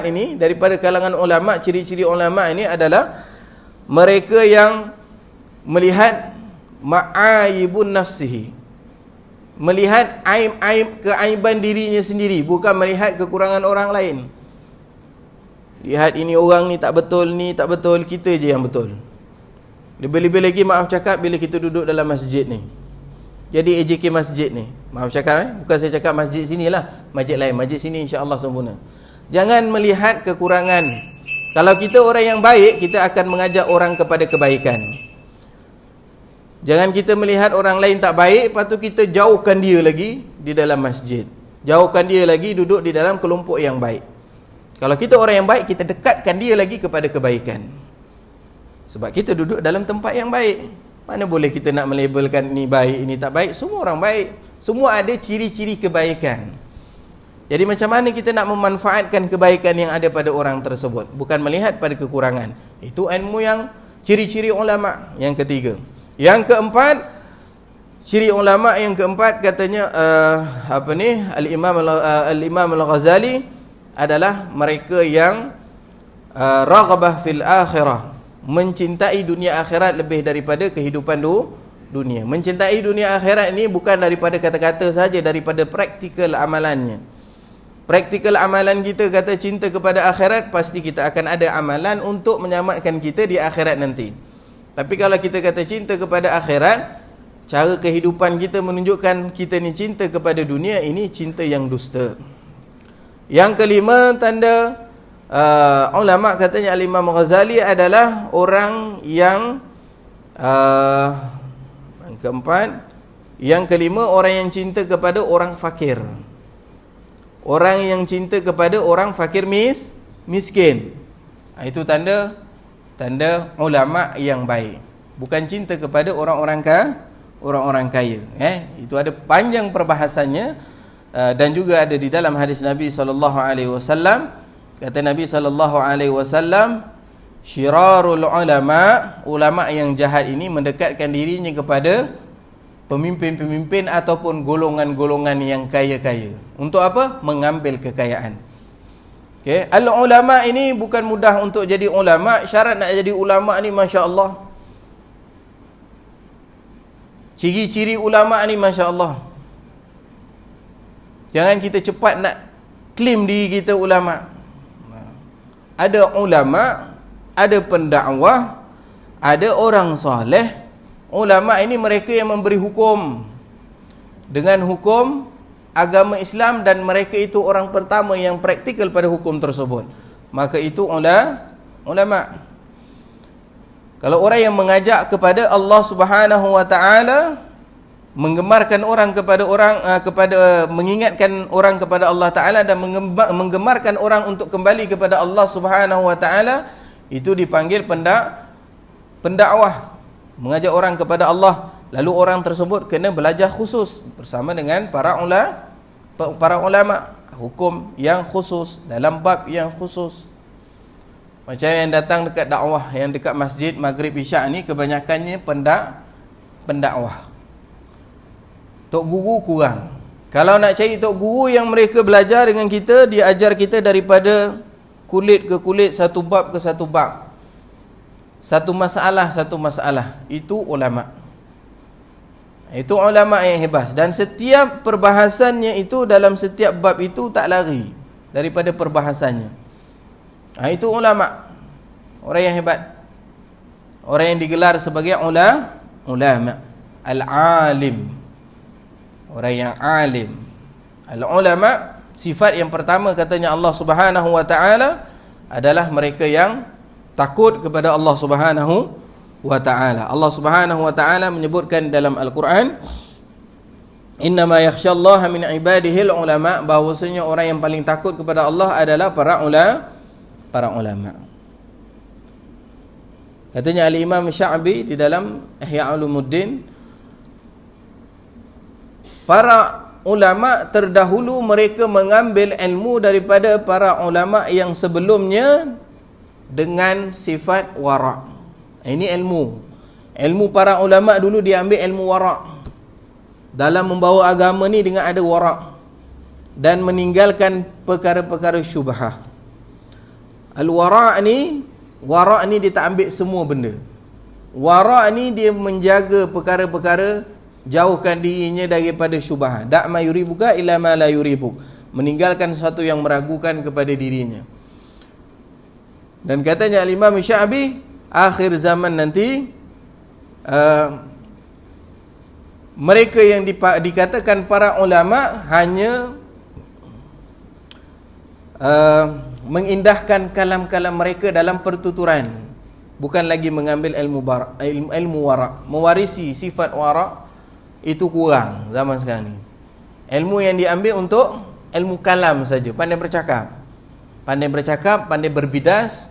A: ini daripada kalangan ulama. Ciri-ciri ulama ini adalah mereka yang melihat ma'aibun nafsihi, melihat aib-aib keaiban dirinya sendiri, bukan melihat kekurangan orang lain. Lihat ini orang ni tak betul, kita je yang betul. Lebih-lebih lagi, maaf cakap, bila kita duduk dalam masjid ni, jadi AJK masjid ni, maaf cakap bukan saya cakap masjid sini lah, masjid lain, masjid sini insya-Allah sempurna. Jangan melihat kekurangan. Kalau kita orang yang baik, kita akan mengajak orang kepada kebaikan. Jangan kita melihat orang lain tak baik, lepas tu kita jauhkan dia lagi di dalam masjid. Jauhkan dia lagi duduk di dalam kelompok yang baik. Kalau kita orang yang baik, kita dekatkan dia lagi kepada kebaikan. Sebab kita duduk dalam tempat yang baik. Mana boleh kita nak melabelkan ini baik, ini tak baik. Semua orang baik. Semua ada ciri-ciri kebaikan. Jadi macam mana kita nak memanfaatkan kebaikan yang ada pada orang tersebut, bukan melihat pada kekurangan. Itu ilmu yang ciri-ciri ulama yang ketiga. Yang keempat, ciri ulama yang keempat katanya Al-Imam Al-Ghazali adalah mereka yang raghabah fil akhirah, mencintai dunia akhirat lebih daripada kehidupan dunia. Mencintai dunia akhirat ini bukan daripada kata-kata saja, daripada praktikal amalannya. Praktikal amalan kita kata cinta kepada akhirat, pasti kita akan ada amalan untuk menyelamatkan kita di akhirat nanti. Tapi kalau kita kata cinta kepada akhirat, cara kehidupan kita menunjukkan kita ni cinta kepada dunia, ini cinta yang dusta. Yang kelima, tanda ulama katanya Al-Imam Ghazali adalah orang yang yang kelima, orang yang cinta kepada orang fakir. Orang yang cinta kepada orang fakir miskin. Itu tanda ulama yang baik. Bukan cinta kepada orang-orang kaya. Itu ada panjang perbahasannya, dan juga ada di dalam hadis Nabi SAW. Kata Nabi SAW, syirarul ulama, ulama yang jahat ini mendekatkan dirinya kepada pemimpin-pemimpin ataupun golongan-golongan yang kaya-kaya. Untuk apa? Mengambil kekayaan. Okay. Al-ulama ini bukan mudah untuk jadi ulama. Syarat nak jadi ulama ni masya-Allah. Ciri-ciri ulama ni masya-Allah. Jangan kita cepat nak claim diri kita ulama. Ada ulama, ada pendakwah, ada orang soleh. Ulama ini mereka yang memberi hukum dengan hukum agama Islam, dan mereka itu orang pertama yang praktikal pada hukum tersebut. Maka itu ulama. Kalau orang yang mengajak kepada Allah Subhanahu wa taala, menggemarkan orang kepada mengingatkan orang kepada Allah taala dan menggemarkan orang untuk kembali kepada Allah Subhanahu wa taala, itu dipanggil pendakwah. Mengajak orang kepada Allah, lalu orang tersebut kena belajar khusus bersama dengan para ulama, hukum yang khusus dalam bab yang khusus. Macam yang datang dekat dakwah, yang dekat masjid Maghrib Isyak ni kebanyakannya pendakwah. Tok guru kurang. Kalau nak cari tok guru yang mereka belajar dengan kita, dia ajar kita daripada kulit ke kulit, satu bab ke satu bab, satu masalah, itu ulama. Itu ulama yang hebat. Dan setiap perbahasannya itu, dalam setiap bab itu tak lari daripada perbahasannya. Itu ulama. Orang yang hebat. Orang yang digelar sebagai ulama. Al-alim. Orang yang alim. Al-ulama, sifat yang pertama katanya Allah Subhanahu wa taala adalah mereka yang takut kepada Allah Subhanahu wa taala. Allah Subhanahu wa taala menyebutkan dalam Al-Quran, innama yakhsyallaha min ibadihil ulama, bahwasanya orang yang paling takut kepada Allah adalah para ulama. Katanya Al-Imam Sya'bi di dalam Ihya Ulumuddin, para ulama terdahulu mereka mengambil ilmu daripada para ulama yang sebelumnya dengan sifat wara'. Ini ilmu para ulama dulu diambil ilmu wara'. Dalam membawa agama ni dengan ada wara', dan meninggalkan perkara-perkara syubhah. Al-wara' ni dia tak ambil semua benda. Wara' ni dia menjaga perkara-perkara, jauhkan dirinya daripada syubhah. Da' ma yuribuka illa ma la yuribuk. Meninggalkan sesuatu yang meragukan kepada dirinya. Dan katanya Al-Imam Sya'bi, akhir zaman nanti mereka yang dikatakan para ulama hanya mengindahkan kalam-kalam mereka dalam pertuturan, bukan lagi mengambil ilmu wara'. Mewarisi sifat wara' itu kurang zaman sekarang ni. Ilmu yang diambil untuk ilmu kalam saja, pandai bercakap, pandai berbidas,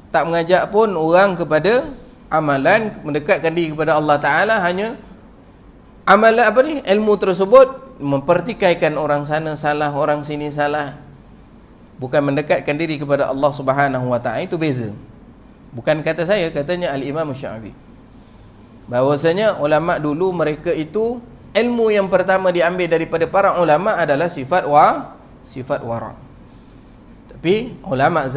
A: tak mengajak pun orang kepada amalan, mendekatkan diri kepada Allah Ta'ala. Hanya amalan ilmu tersebut mempertikaikan orang sana salah, orang sini salah, bukan mendekatkan diri kepada Allah Subhanahu wa Ta'ala. Itu beza. Bukan kata saya, katanya Al-Imam Sya'bi, bahwasanya ulama dulu mereka itu, ilmu yang pertama diambil daripada para ulama adalah sifat wara'. Tapi ulama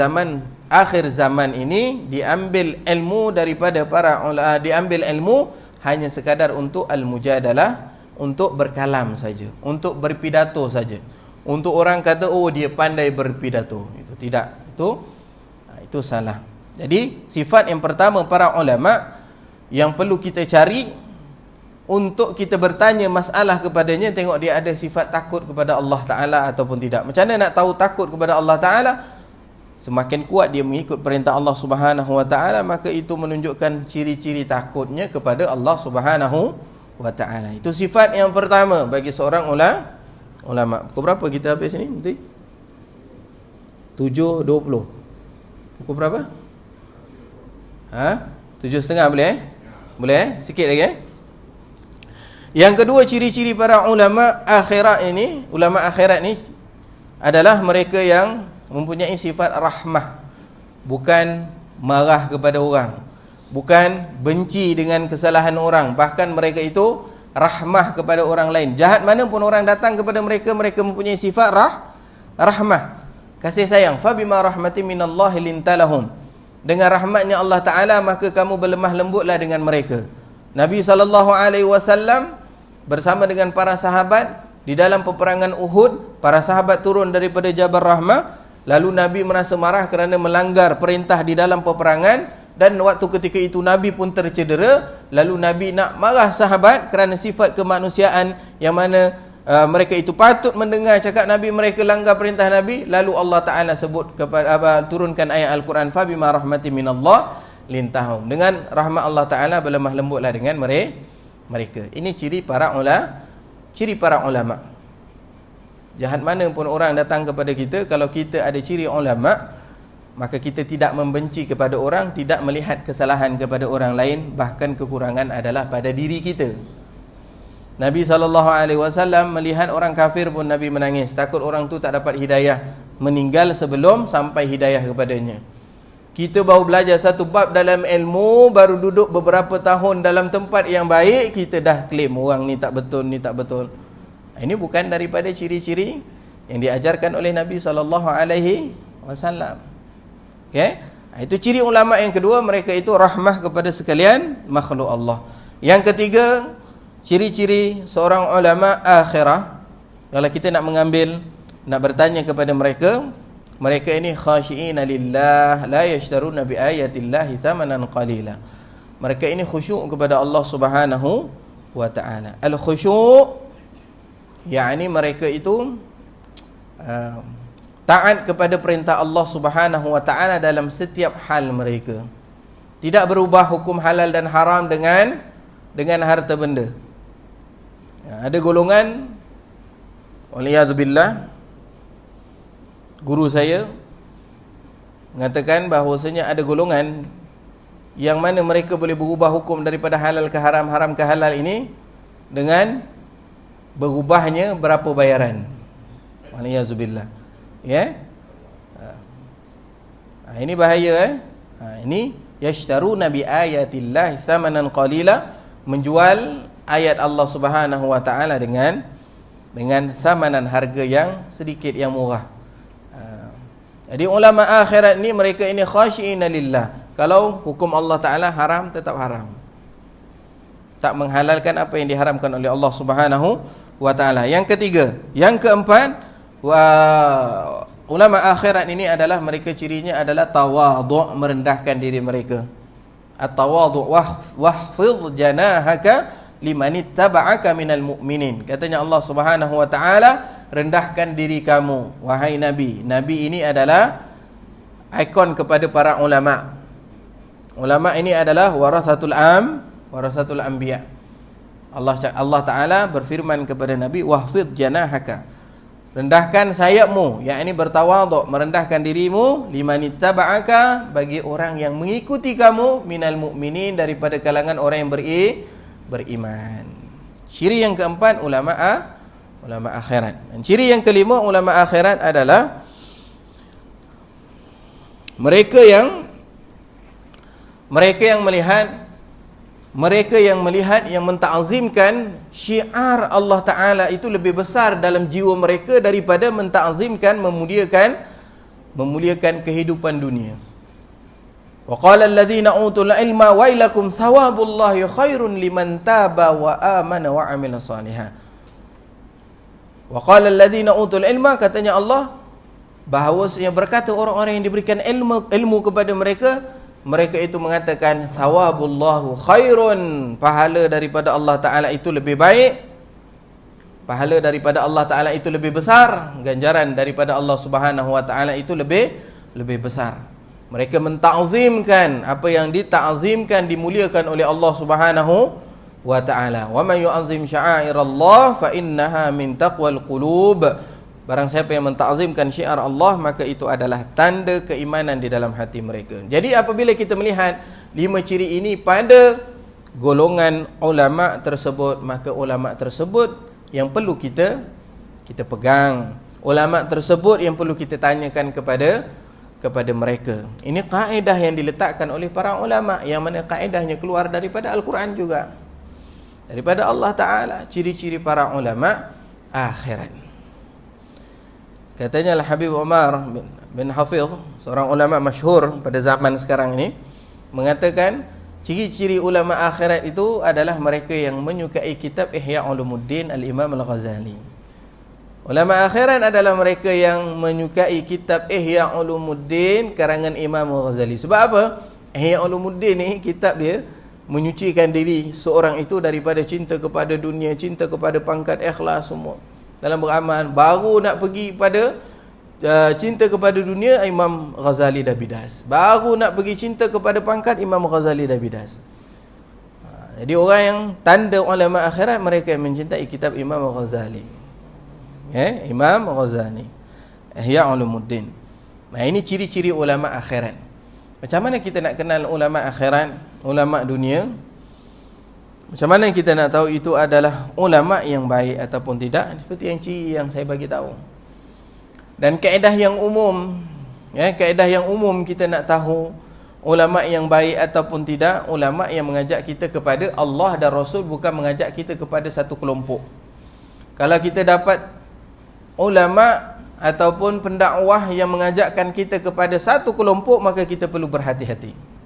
A: akhir zaman ini diambil ilmu daripada para ulama, diambil ilmu hanya sekadar untuk al-mujadalah, untuk berkalam saja, untuk berpidato saja, untuk orang kata oh dia pandai berpidato. Itu tidak, itu salah. Jadi sifat yang pertama para ulama yang perlu kita cari untuk kita bertanya masalah kepadanya, tengok dia ada sifat takut kepada Allah Ta'ala ataupun tidak. Macam mana nak tahu takut kepada Allah Ta'ala? Semakin kuat dia mengikut perintah Allah Subhanahu wa Ta'ala, maka itu menunjukkan ciri-ciri takutnya kepada Allah Subhanahu wa Ta'ala. Itu sifat yang pertama bagi seorang ulama. Pukul berapa kita habis ni nanti? 7.20. Pukul berapa? 7.30 boleh? Boleh sikit lagi Yang kedua, ciri-ciri para ulama akhirat ini adalah mereka yang mempunyai sifat rahmah, bukan marah kepada orang, bukan benci dengan kesalahan orang. Bahkan mereka itu rahmah kepada orang lain. Jahat mana pun orang datang kepada mereka, mereka mempunyai sifat rahmah, kasih sayang. Fa bima rahmatin minallahi lintalahum. Dengan rahmatnya Allah Ta'ala maka kamu berlemah lembutlah dengan mereka. Nabi SAW bersama dengan para sahabat di dalam peperangan Uhud, para sahabat turun daripada Jabal Rahmah, lalu Nabi merasa marah kerana melanggar perintah di dalam peperangan, dan waktu ketika itu Nabi pun tercedera. Lalu Nabi nak marah sahabat kerana sifat kemanusiaan yang mana mereka itu patut mendengar cakap Nabi, mereka langgar perintah Nabi. Lalu Allah Ta'ala sebut kepada turunkan ayat Al-Quran, fa bima rahmatin minallah lintahum. Dengan rahmat Allah Ta'ala berlemah lembutlah dengan mereka. Ini ciri para ulama. Jahat mana pun orang datang kepada kita, kalau kita ada ciri ulama, maka kita tidak membenci kepada orang, tidak melihat kesalahan kepada orang lain, bahkan kekurangan adalah pada diri kita. Nabi SAW melihat orang kafir pun Nabi menangis, takut orang tu tak dapat hidayah, meninggal sebelum sampai hidayah kepadanya. Kita baru belajar satu bab dalam ilmu, baru duduk beberapa tahun dalam tempat yang baik, kita dah claim orang ni tak betul, ni tak betul. Ini bukan daripada ciri-ciri yang diajarkan oleh Nabi SAW. Okay? Itu ciri ulama yang kedua, mereka itu rahmah kepada sekalian makhluk Allah. Yang ketiga, ciri-ciri seorang ulama akhirah. Kalau kita nak mengambil, nak bertanya kepada mereka, mereka ini khashi'ina lillah la yashtaruna bi ayatillahi thamanan qalila. Mereka ini khusyuk kepada Allah Subhanahu wa ta'ala. Al-khusyuk yakni mereka itu taat kepada perintah Allah Subhanahu wa ta'ala dalam setiap hal mereka. Tidak berubah hukum halal dan haram dengan harta benda. Ada golongan, waliyadzubillah, guru saya mengatakan bahawasanya ada golongan yang mana mereka boleh berubah hukum daripada halal ke haram, haram ke halal ini dengan berubahnya berapa bayaran. Waliyadzubillah. Ya. Ini bahaya. Ini yashtaruna bi ayatillahi thamanan qalila, menjual ayat Allah Subhanahu wa ta'ala dengan thamanan, harga yang sedikit, yang murah. Jadi ulama akhirat ni, mereka ini khashi'ina lillah. Kalau hukum Allah Ta'ala haram, tetap haram, tak menghalalkan apa yang diharamkan oleh Allah Subhanahu wa ta'ala. Yang ketiga, yang keempat, ulama akhirat ini adalah mereka cirinya adalah tawadhu', merendahkan diri mereka. At-tawadhu' wahfidh janahaka limanittaba'aka minal mu'minin. Katanya Allah Subhanahu wa ta'ala, rendahkan diri kamu wahai Nabi. Nabi ini adalah ikon kepada para ulama. Ulama ini adalah warathatul anbiya. Allah Ta'ala berfirman kepada Nabi, wahfidh janahaka, rendahkan sayapmu, yakni bertawaduk, merendahkan dirimu, limanittaba'aka, bagi orang yang mengikuti kamu, minal mu'minin, daripada kalangan orang yang beriman. Ciri yang keempat ulama akhirat. Dan ciri yang kelima ulama akhirat adalah mereka yang melihat, yang menta'azimkan syiar Allah Ta'ala itu lebih besar dalam jiwa mereka daripada menta'azimkan, memuliakan kehidupan dunia. Wa qala alladhina utul ilma wailakum thawabullahi khairun liman taba wa amana wa amila salihan. Wa qala alladhina utul ilma, katanya Allah, bahawasanya berkata orang-orang yang diberikan ilmu kepada mereka itu mengatakan thawabullahu khairun, pahala daripada Allah Ta'ala itu lebih baik, pahala daripada Allah Ta'ala itu lebih besar, ganjaran daripada Allah Subhanahu wa ta'ala itu lebih besar. Mereka menta'zimkan apa yang dita'zimkan, dimuliakan oleh Allah Subhanahu wa ta'ala. Wa man yu'azzim sya'airallah fa innaha min taqwal qulub. Barang siapa yang menta'zimkan syiar Allah, maka itu adalah tanda keimanan di dalam hati mereka. Jadi apabila kita melihat 5 ciri ini pada golongan ulama tersebut, maka ulama tersebut yang perlu kita pegang. Ulama tersebut yang perlu kita tanyakan kepada mereka. Ini kaedah yang diletakkan oleh para ulama, yang mana kaedahnya keluar daripada Al-Quran juga. daripada Allah Ta'ala. Ciri-ciri para ulama akhirat. Katanya Al-Habib Umar bin Hafidh, seorang ulama masyhur pada zaman sekarang ini, mengatakan ciri-ciri ulama akhirat itu adalah mereka yang menyukai kitab Ihya Ulumuddin Al-Imam Al-Ghazali. Ulama akhirat adalah mereka yang menyukai kitab Ihya Ulumuddin karangan Imam Al-Ghazali. Sebab apa? Ihya Ulumuddin ni kitab dia menyucikan diri seorang itu daripada cinta kepada dunia, cinta kepada pangkat, ikhlas semua dalam beramal. Baru nak pergi pada cinta kepada dunia, Imam Ghazali dah bidas. Baru nak pergi cinta kepada pangkat, Imam Ghazali dah bidas. Jadi orang yang tanda ulama akhirat, mereka yang mencintai kitab Imam Ghazali. Imam Ghazali, Ihya Ulumuddin. Nah, ini ciri-ciri ulama akhirat. Macam mana kita nak kenal ulama akhirat, ulama dunia? Macam mana kita nak tahu itu adalah ulama yang baik ataupun tidak? Seperti yang ciri yang saya bagi tahu. Dan kaedah yang umum, kaedah yang umum kita nak tahu ulama yang baik ataupun tidak, ulama yang mengajak kita kepada Allah dan Rasul, bukan mengajak kita kepada satu kelompok. Kalau kita dapat ulama ataupun pendakwah yang mengajakkan kita kepada satu kelompok, maka kita perlu berhati-hati.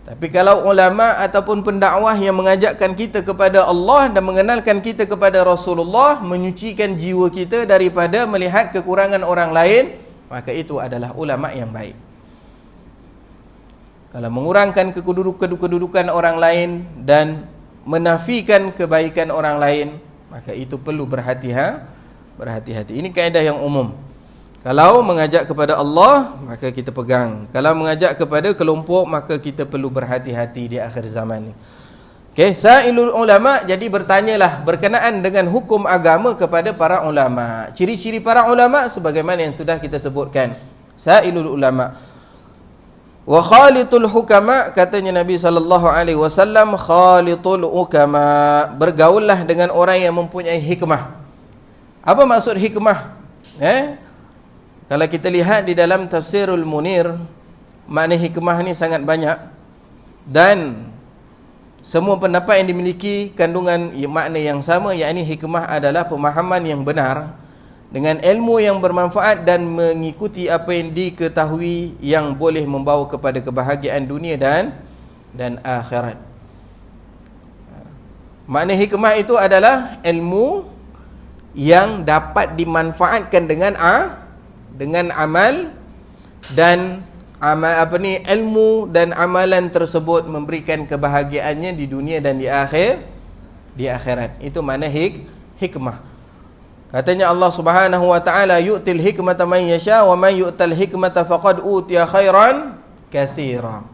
A: Tapi kalau ulama ataupun pendakwah yang mengajakkan kita kepada Allah dan mengenalkan kita kepada Rasulullah, menyucikan jiwa kita daripada melihat kekurangan orang lain, maka itu adalah ulama yang baik. Kalau mengurangkan kedudukan orang lain dan menafikan kebaikan orang lain, maka itu perlu berhati-hati. Ini kaedah yang umum. Kalau mengajak kepada Allah, maka kita pegang. Kalau mengajak kepada kelompok, maka kita perlu berhati-hati di akhir zaman ni. Okey, sa'ilul ulama, jadi bertanyalah berkenaan dengan hukum agama kepada para ulama. Ciri-ciri para ulama sebagaimana yang sudah kita sebutkan. Sa'ilul ulama. Wa khalitul hukama, katanya Nabi sallallahu alaihi wasallam, khalitul hukama, bergaullah dengan orang yang mempunyai hikmah. Apa maksud hikmah? Kalau kita lihat di dalam Tafsirul Munir, makna hikmah ni sangat banyak, dan semua pendapat yang dimiliki kandungan makna yang sama, yakni hikmah adalah pemahaman yang benar dengan ilmu yang bermanfaat dan mengikuti apa yang diketahui yang boleh membawa kepada kebahagiaan dunia dan akhirat. Makna hikmah itu adalah ilmu yang dapat dimanfaatkan dengan amal, dan ilmu dan amalan tersebut memberikan kebahagiaannya di dunia dan di akhirat. Itu makna hikmah. Katanya Allah Subhanahu wa taala, yu'til hikmata man yasha wa man yu'tal hikmata faqad utiya khairan katsira.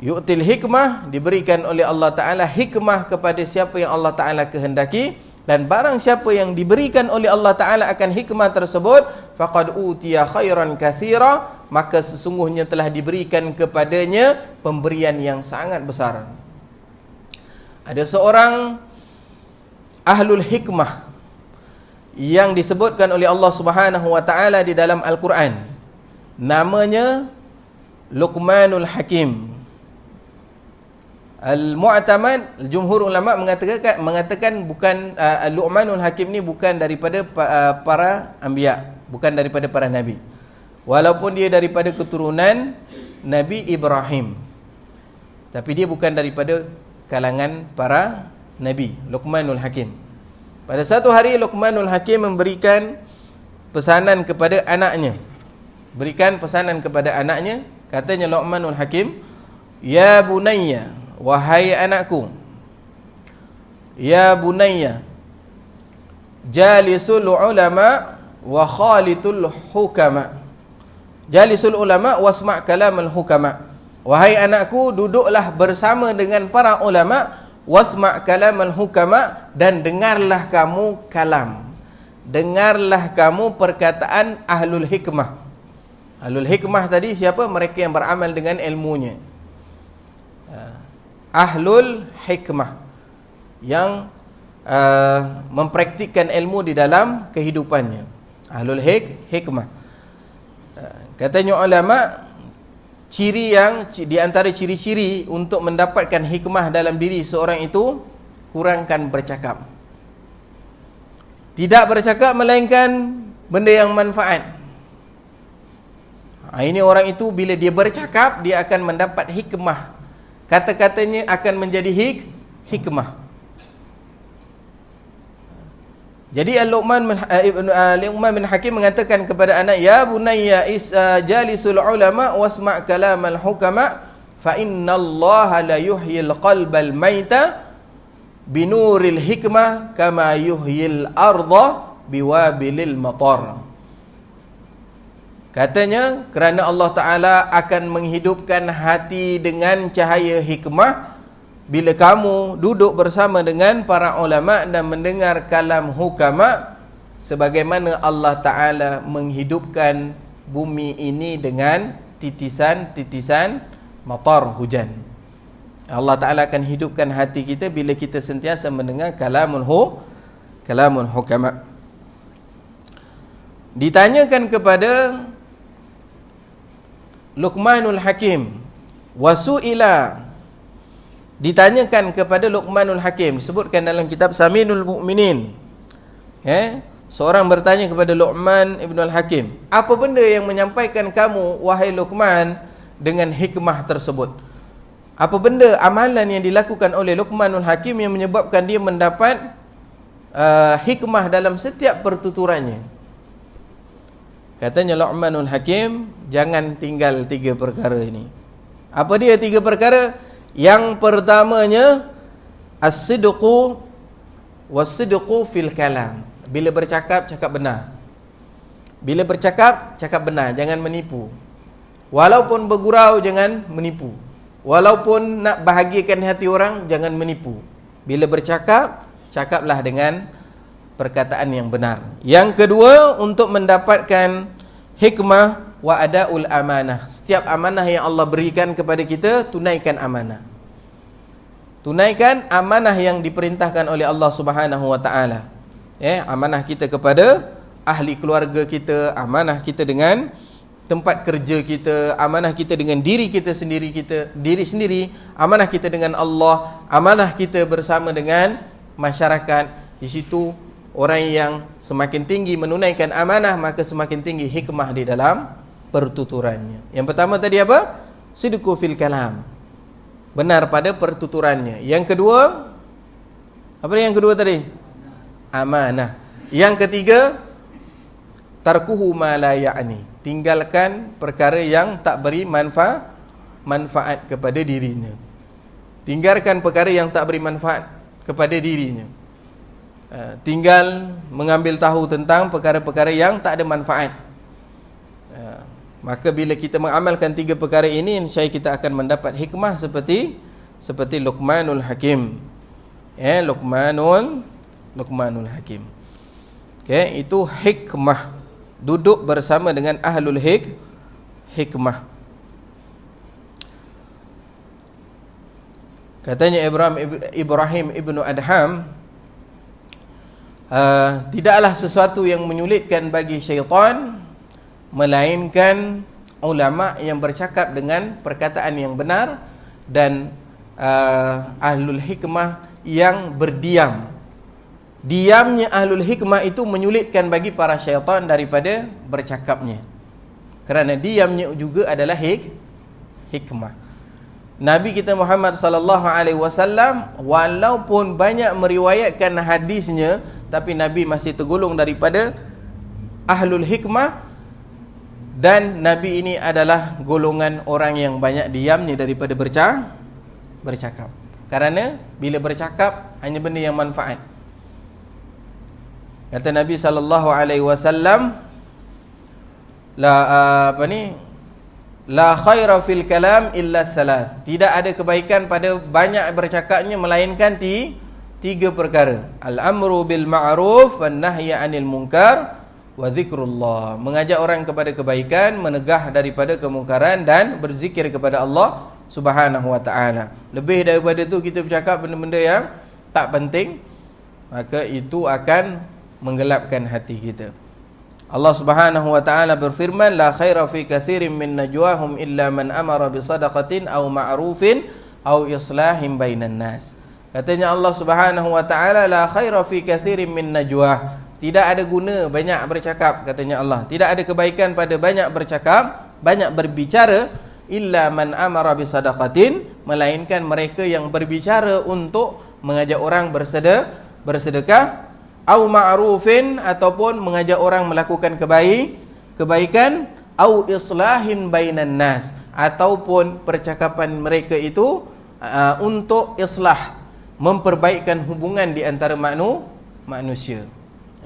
A: Yu'til hikmah, diberikan oleh Allah Taala hikmah kepada siapa yang Allah Taala kehendaki, dan barang siapa yang diberikan oleh Allah Ta'ala akan hikmah tersebut, faqad utiya khairan katsira, maka sesungguhnya telah diberikan kepadanya pemberian yang sangat besar. Ada seorang ahlul hikmah yang disebutkan oleh Allah Subhanahu wa taala di dalam Al-Quran. Namanya Luqmanul Hakim. Al-Mu'tamad, jumhur ulama mengatakan bukan Luqmanul Hakim ni bukan daripada para anbiya, bukan daripada para nabi. Walaupun dia daripada keturunan Nabi Ibrahim, tapi dia bukan daripada kalangan para nabi, Luqmanul Hakim. Pada satu hari Luqmanul Hakim memberikan pesanan kepada anaknya. Katanya Luqmanul Hakim, ya bunayya, wahai anakku, ya bunayya, jalisul ulama wa khalitul hukama. Jalisul ulama wasma' kalamal hukama. Wahai anakku, duduklah bersama dengan para ulama, wasma' kalamal hukama, dan dengarlah kamu kalam, dengarlah kamu perkataan ahlul hikmah. Ahlul hikmah tadi siapa? Mereka yang beramal dengan ilmunya. Ahlul hikmah yang mempraktikkan ilmu di dalam kehidupannya. Ahlul hikmah. Katanya ulama, di antara ciri-ciri untuk mendapatkan hikmah dalam diri seorang itu, kurangkan bercakap. Tidak bercakap melainkan benda yang manfaat. Ini orang itu bila dia bercakap, dia akan mendapat hikmah. Kata-katanya akan menjadi hikmah. Jadi Luqman bin Hakim mengatakan kepada anak, ya bunayya jalisul ulama wasma' kalamal hukama fa innallaha la yuhyil qalbal maita binuril hikmah kama yuhyil arda biwabilil matar. Katanya, kerana Allah Ta'ala akan menghidupkan hati dengan cahaya hikmah bila kamu duduk bersama dengan para ulama dan mendengar kalam hukama, sebagaimana Allah Ta'ala menghidupkan bumi ini dengan titisan-titisan matar, hujan. Allah Ta'ala akan hidupkan hati kita bila kita sentiasa mendengar kalamun hukama. Ditanyakan kepada Luqmanul Hakim, wasu'ila, ditanyakan kepada Luqmanul Hakim, disebutkan dalam kitab Saminul Mu'minin, seorang bertanya kepada Luqman Ibn Al-Hakim, apa benda yang menyampaikan kamu, wahai Luqman, dengan hikmah tersebut? Apa benda amalan yang dilakukan oleh Luqmanul Hakim yang menyebabkan dia mendapat hikmah dalam setiap pertuturannya? Katanya Luqmanul Hakim, jangan tinggal 3 perkara ini. Apa dia 3 perkara? Yang pertamanya, as-sidqu was-sidqu fil kalam. Bila bercakap, cakap benar. Bila bercakap, cakap benar, jangan menipu. Walaupun bergurau, jangan menipu. Walaupun nak bahagiakan hati orang, jangan menipu. Bila bercakap, cakaplah dengan perkataan yang benar. Yang kedua, untuk mendapatkan hikmah, wa adaul amanah. Setiap amanah yang Allah berikan kepada kita, tunaikan amanah. Tunaikan amanah yang diperintahkan oleh Allah Subhanahu wa taala. Amanah kita kepada ahli keluarga kita, amanah kita dengan tempat kerja kita, amanah kita dengan diri kita sendiri, amanah kita dengan Allah, amanah kita bersama dengan masyarakat. Di situ orang yang semakin tinggi menunaikan amanah, maka semakin tinggi hikmah di dalam pertuturannya. Yang pertama tadi apa? Sidqu fil kalam, benar pada pertuturannya. Yang kedua, apa yang kedua tadi? Amanah. Yang ketiga, tarkuhu ma la ya'ni, tinggalkan perkara yang tak beri manfaat kepada dirinya. Tinggalkan perkara yang tak beri manfaat kepada dirinya. Tinggal mengambil tahu tentang perkara-perkara yang tak ada manfaat. Maka bila kita mengamalkan 3 perkara ini, insya-Allah kita akan mendapat hikmah seperti Luqmanul Hakim. Luqmanul Hakim. Itu hikmah. Duduk bersama dengan ahlul hikmah. Katanya Ibrahim Ibnu Adham, tidaklah sesuatu yang menyulitkan bagi syaitan melainkan ulama yang bercakap dengan perkataan yang benar dan ahlul hikmah yang berdiam. Diamnya ahlul hikmah itu menyulitkan bagi para syaitan daripada bercakapnya, kerana diamnya juga adalah hikmah. Nabi kita Muhammad sallallahu alaihi wasallam walaupun banyak meriwayatkan hadisnya, tapi Nabi masih tergolong daripada ahlul hikmah, dan Nabi ini adalah golongan orang yang banyak diamnya daripada bercakap. Kerana bila bercakap hanya benda yang manfaat. Kata Nabi sallallahu alaihi wasallam, la khaira fil kalam illa thalath. Tidak ada kebaikan pada banyak bercakapnya melainkan 3 perkara. Al-amru bil ma'ruf wan nahyi 'anil munkar wa zikrullah. Mengajak orang kepada kebaikan, menegah daripada kemungkaran, dan berzikir kepada Allah Subhanahu wa taala. Lebih daripada itu kita bercakap benda-benda yang tak penting, maka itu akan menggelapkan hati kita. Allah Subhanahu wa taala berfirman, la khaira fi katsirin min najwahum illa man amara bi shadaqatin aw ma'rufin aw islahin bainan nas. Katanya Allah Subhanahu wa taala, la khaira fi katsirin min najwah. Tidak ada guna banyak bercakap, katanya Allah. Tidak ada kebaikan pada banyak bercakap, banyak berbicara, illa man amara bi shadaqatin, melainkan mereka yang berbicara untuk mengajak orang bersedekah, au ma'rufin, ataupun mengajak orang melakukan kebaikan, au islahin bainan nas, ataupun percakapan mereka itu untuk islah, memperbaikkan hubungan di antara manusia.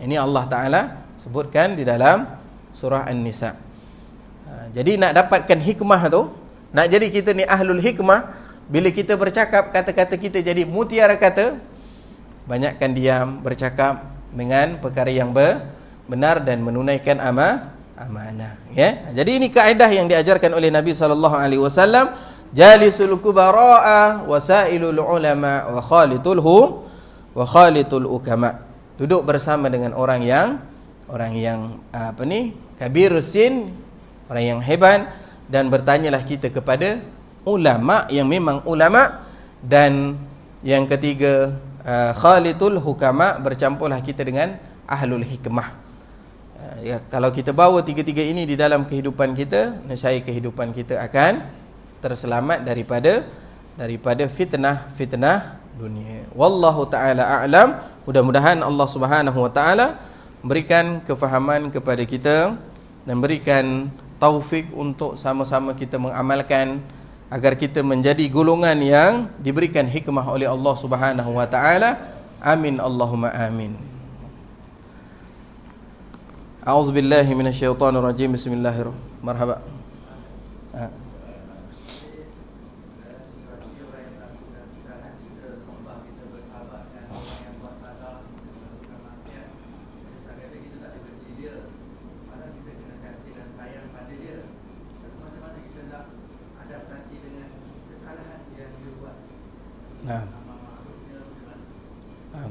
A: Ini Allah Ta'ala sebutkan di dalam surah An-Nisa. Jadi nak dapatkan hikmah tu, nak jadi kita ni ahlul hikmah, bila kita bercakap, kata-kata kita jadi mutiara kata, banyakkan diam, bercakap dengan perkara yang benar dan menunaikan amanah. Ya? Jadi ini kaedah yang diajarkan oleh Nabi SAW. Jalisul kubara'a wasailul ulama wa khalitul ukama. Duduk bersama dengan orang yang kabir sin, orang yang hebat, dan bertanyalah kita kepada ulama yang memang ulama. Dan yang ketiga, khalitul hukama, bercampurlah kita dengan ahlul hikmah. Kalau kita bawa tiga-tiga ini di dalam kehidupan kita, nescaya kehidupan kita akan terselamat daripada fitnah dunia. Wallahu ta'ala a'lam. Mudah-mudahan Allah Subhanahu wa ta'ala memberikan kefahaman kepada kita dan berikan taufik untuk sama-sama kita mengamalkan, agar kita menjadi golongan yang diberikan hikmah oleh Allah Subhanahu wa ta'ala. Amin Allahumma amin. A'udzubillahi minasyaitonirrajim. Bismillahirrahmanirrahim. Marhaba.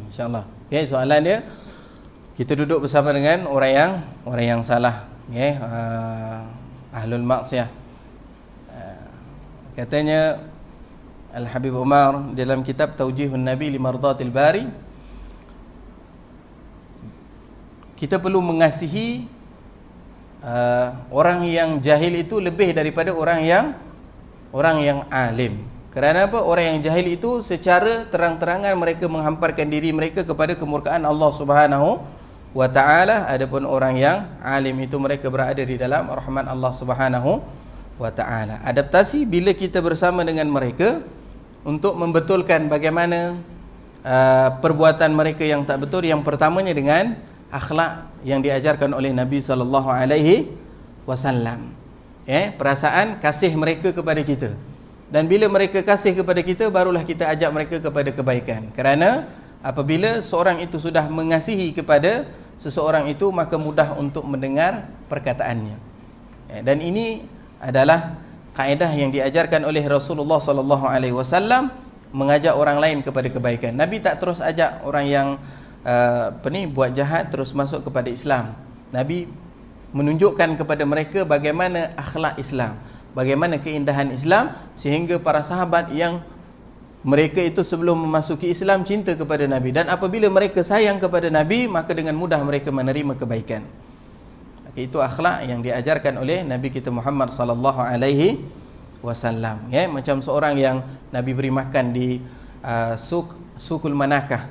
A: InsyaAllah. Okay, soalan dia, kita duduk bersama dengan orang yang salah, okay? Ahlul maksiyah. Katanya Al-Habib Umar dalam kitab Taujihun Nabi li Mardatil Bari, kita perlu mengasihi orang yang jahil itu lebih daripada orang yang alim. Kerana apa? Orang yang jahil itu secara terang-terangan mereka menghamparkan diri mereka kepada kemurkaan Allah Subhanahu wa ta'ala. Adapun orang yang alim itu mereka berada di dalam rahmat Allah Subhanahu wa ta'ala. Adaptasi bila kita bersama dengan mereka untuk membetulkan bagaimana perbuatan mereka yang tak betul. Yang pertamanya dengan akhlak yang diajarkan oleh Nabi SAW. Perasaan kasih mereka kepada kita. Dan bila mereka kasih kepada kita, barulah kita ajak mereka kepada kebaikan. Kerana apabila seorang itu sudah mengasihi kepada seseorang itu, maka mudah untuk mendengar perkataannya. Dan ini adalah kaedah yang diajarkan oleh Rasulullah SAW, mengajak orang lain kepada kebaikan. Nabi tak terus ajak orang yang buat jahat terus masuk kepada Islam. Nabi menunjukkan kepada mereka bagaimana akhlak Islam, bagaimana keindahan Islam, sehingga para sahabat yang mereka itu sebelum memasuki Islam cinta kepada Nabi, dan apabila mereka sayang kepada Nabi, maka dengan mudah mereka menerima kebaikan. Itu akhlak yang diajarkan oleh Nabi kita Muhammad sallallahu alaihi wasallam. Macam seorang yang Nabi beri makan di sukul manakah,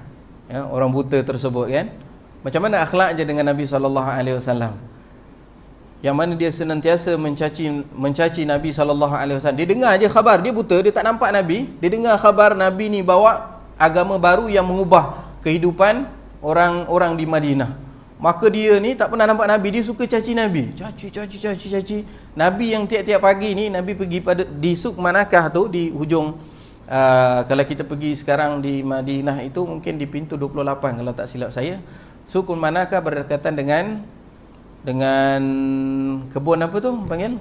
A: orang buta tersebut, kan? Macam mana akhlaknya dengan Nabi sallallahu alaihi wasallam? Yang mana dia senantiasa mencaci Nabi SAW. Dia dengar je khabar, dia buta, dia tak nampak Nabi. Dia dengar khabar Nabi ni bawa agama baru yang mengubah kehidupan orang-orang di Madinah. Maka dia ni tak pernah nampak Nabi, dia suka caci Nabi. Caci. Nabi yang tiap-tiap pagi ni, Nabi pergi di Suk Manakah tu, di hujung, kalau kita pergi sekarang di Madinah itu, mungkin di pintu 28 kalau tak silap saya. Suk Manakah berdekatan dengan kebun apa tu panggil?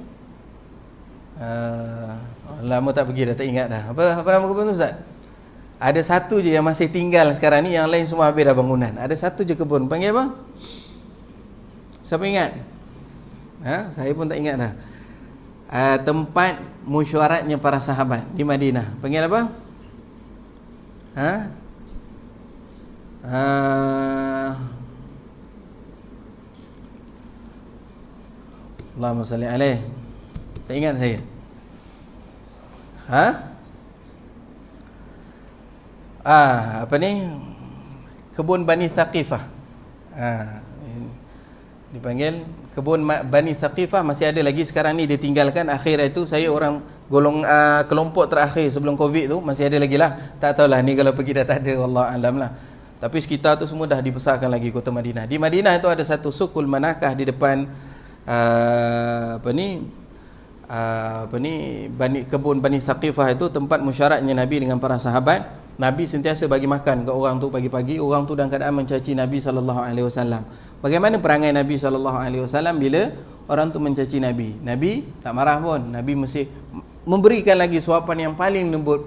A: Lama tak pergi dah, tak ingat dah. Apa nama kebun tu, Ustaz? Ada satu je yang masih tinggal sekarang ni, yang lain semua habis dah bangunan. Ada satu je kebun, panggil apa? Siapa ingat? Saya pun tak ingat dah. Tempat mesyuaratnya para sahabat di Madinah. Panggil apa? Allahumma salli alaih. Tak ingat saya. Apa ni? Kebun Bani Thaqifah. Dipanggil kebun Bani Thaqifah. Masih ada lagi sekarang ni, dia tinggalkan. Akhir itu saya orang kelompok terakhir sebelum Covid tu. Masih ada lagi lah. Tak tahulah ni kalau pergi dah tak ada, wallahu alam lah. Tapi sekitar tu semua dah dibesarkan lagi kota Madinah. Di Madinah itu ada satu sukul manakah di depan kebun Bani Thaqifah itu, tempat musyaratnya Nabi dengan para sahabat. Nabi sentiasa bagi makan ke orang tu pagi-pagi. Orang tu dalam keadaan mencaci Nabi SAW. Bagaimana perangai Nabi SAW bila orang tu mencaci Nabi? Nabi tak marah pun. Nabi mesti memberikan lagi suapan yang paling lembut.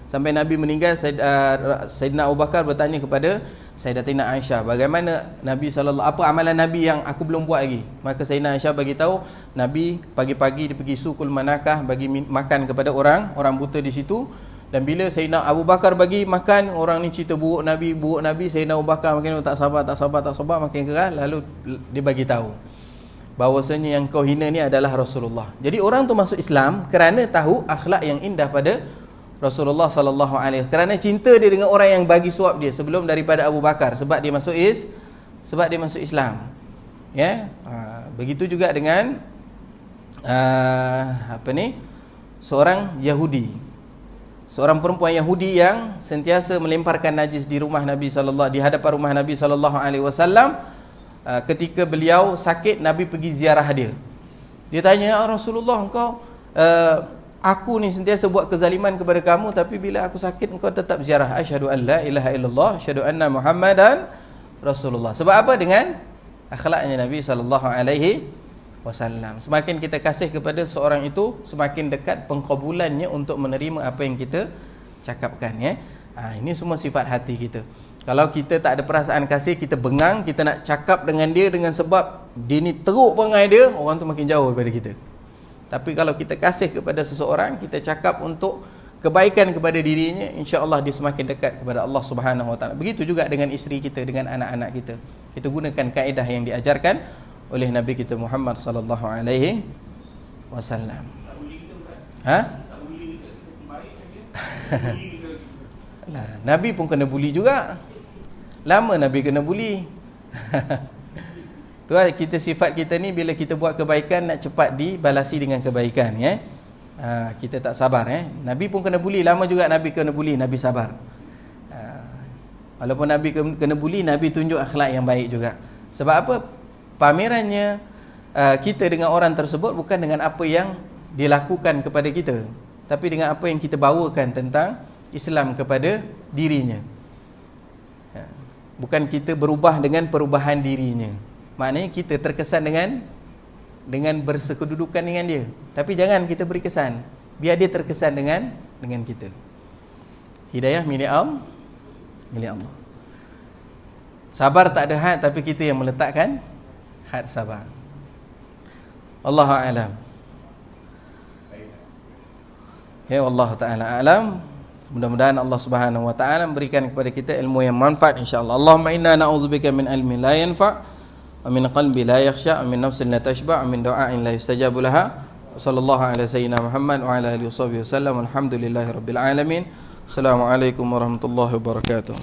A: Sampai Nabi meninggal, Sayyidina Abu Bakar bertanya kepada Sayyidatina Aisyah, bagaimana Nabi apa amalan Nabi yang aku belum buat lagi? Maka Sayyidina Aisyah bagi tahu, Nabi pagi-pagi dia pergi sukul manakah, bagi makan kepada orang buta di situ. Dan bila Sayyidina Abu Bakar bagi makan, orang ni cerita buruk Nabi, Sayyidina Abu Bakar makin tak sabar, makin keras. Lalu dia bagi tahu bahawasanya yang kau hina ni adalah Rasulullah. Jadi orang tu masuk Islam kerana tahu akhlak yang indah pada Rasulullah sallallahu alaihi wasallam, kerana cinta dia dengan orang yang bagi suap dia sebelum daripada Abu Bakar, sebab dia masuk Islam. Ya. Begitu juga dengan seorang Yahudi. Seorang perempuan Yahudi yang sentiasa melemparkan najis di rumah Nabi di hadapan rumah Nabi sallallahu alaihi wasallam. Ketika beliau sakit, Nabi pergi ziarah dia. Dia tanya, "Ya Rasulullah, engkau aku ni sentiasa buat kezaliman kepada kamu, tapi bila aku sakit engkau tetap ziarah. Asyhadu an la ilaha illallah, asyhadu anna Muhammadan Rasulullah." Sebab apa? Dengan akhlaknya Nabi sallallahu alaihi wasallam. Semakin kita kasih kepada seorang itu, semakin dekat pengkabulannya untuk menerima apa yang kita cakapkan, ya. Ini semua sifat hati kita. Kalau kita tak ada perasaan kasih, kita bengang, kita nak cakap dengan dia dengan sebab dia ni teruk perangai dia, orang tu makin jauh daripada kita. Tapi kalau kita kasih kepada seseorang, kita cakap untuk kebaikan kepada dirinya, insya-Allah dia semakin dekat kepada Allah Subhanahu Wa Taala. Begitu juga dengan isteri kita, dengan anak-anak kita. Kita gunakan kaedah yang diajarkan oleh Nabi kita Muhammad sallallahu alaihi wasallam. Nabi pun kena buli juga. Lama Nabi kena buli. Tu kita, sifat kita ni bila kita buat kebaikan nak cepat dibalasi dengan kebaikan, ya. Kita tak sabar, ya. Nabi pun kena buli, lama juga Nabi kena buli, Nabi sabar. Walaupun Nabi kena buli, Nabi tunjuk akhlak yang baik juga. Sebab apa? Pamerannya kita dengan orang tersebut bukan dengan apa yang dilakukan kepada kita, tapi dengan apa yang kita bawakan tentang Islam kepada dirinya. Bukan kita berubah dengan perubahan dirinya. Maknanya kita terkesan dengan bersekedudukan dengan dia, tapi jangan kita beri kesan, biar dia terkesan dengan kita. Hidayah milik Allah. Sabar tak ada had, tapi kita yang meletakkan had sabar. Allahu a'lam. Ya, Allah taala a'lam. Mudah-mudahan Allah Subhanahu wa taala memberikan kepada kita ilmu yang manfaat, insyaallah. Allahumma inna na'udzubika min ilmin la yanfa' wa min qalbi la yakhsha' wa min nafsin la tashba' wa min du'ain la yustajabu laha. Sallallahu alaihi sayyidina Muhammad wa ala alihi wasallam. Alhamdulillahirabbil alamin. Assalamualaikum warahmatullahi wabarakatuh.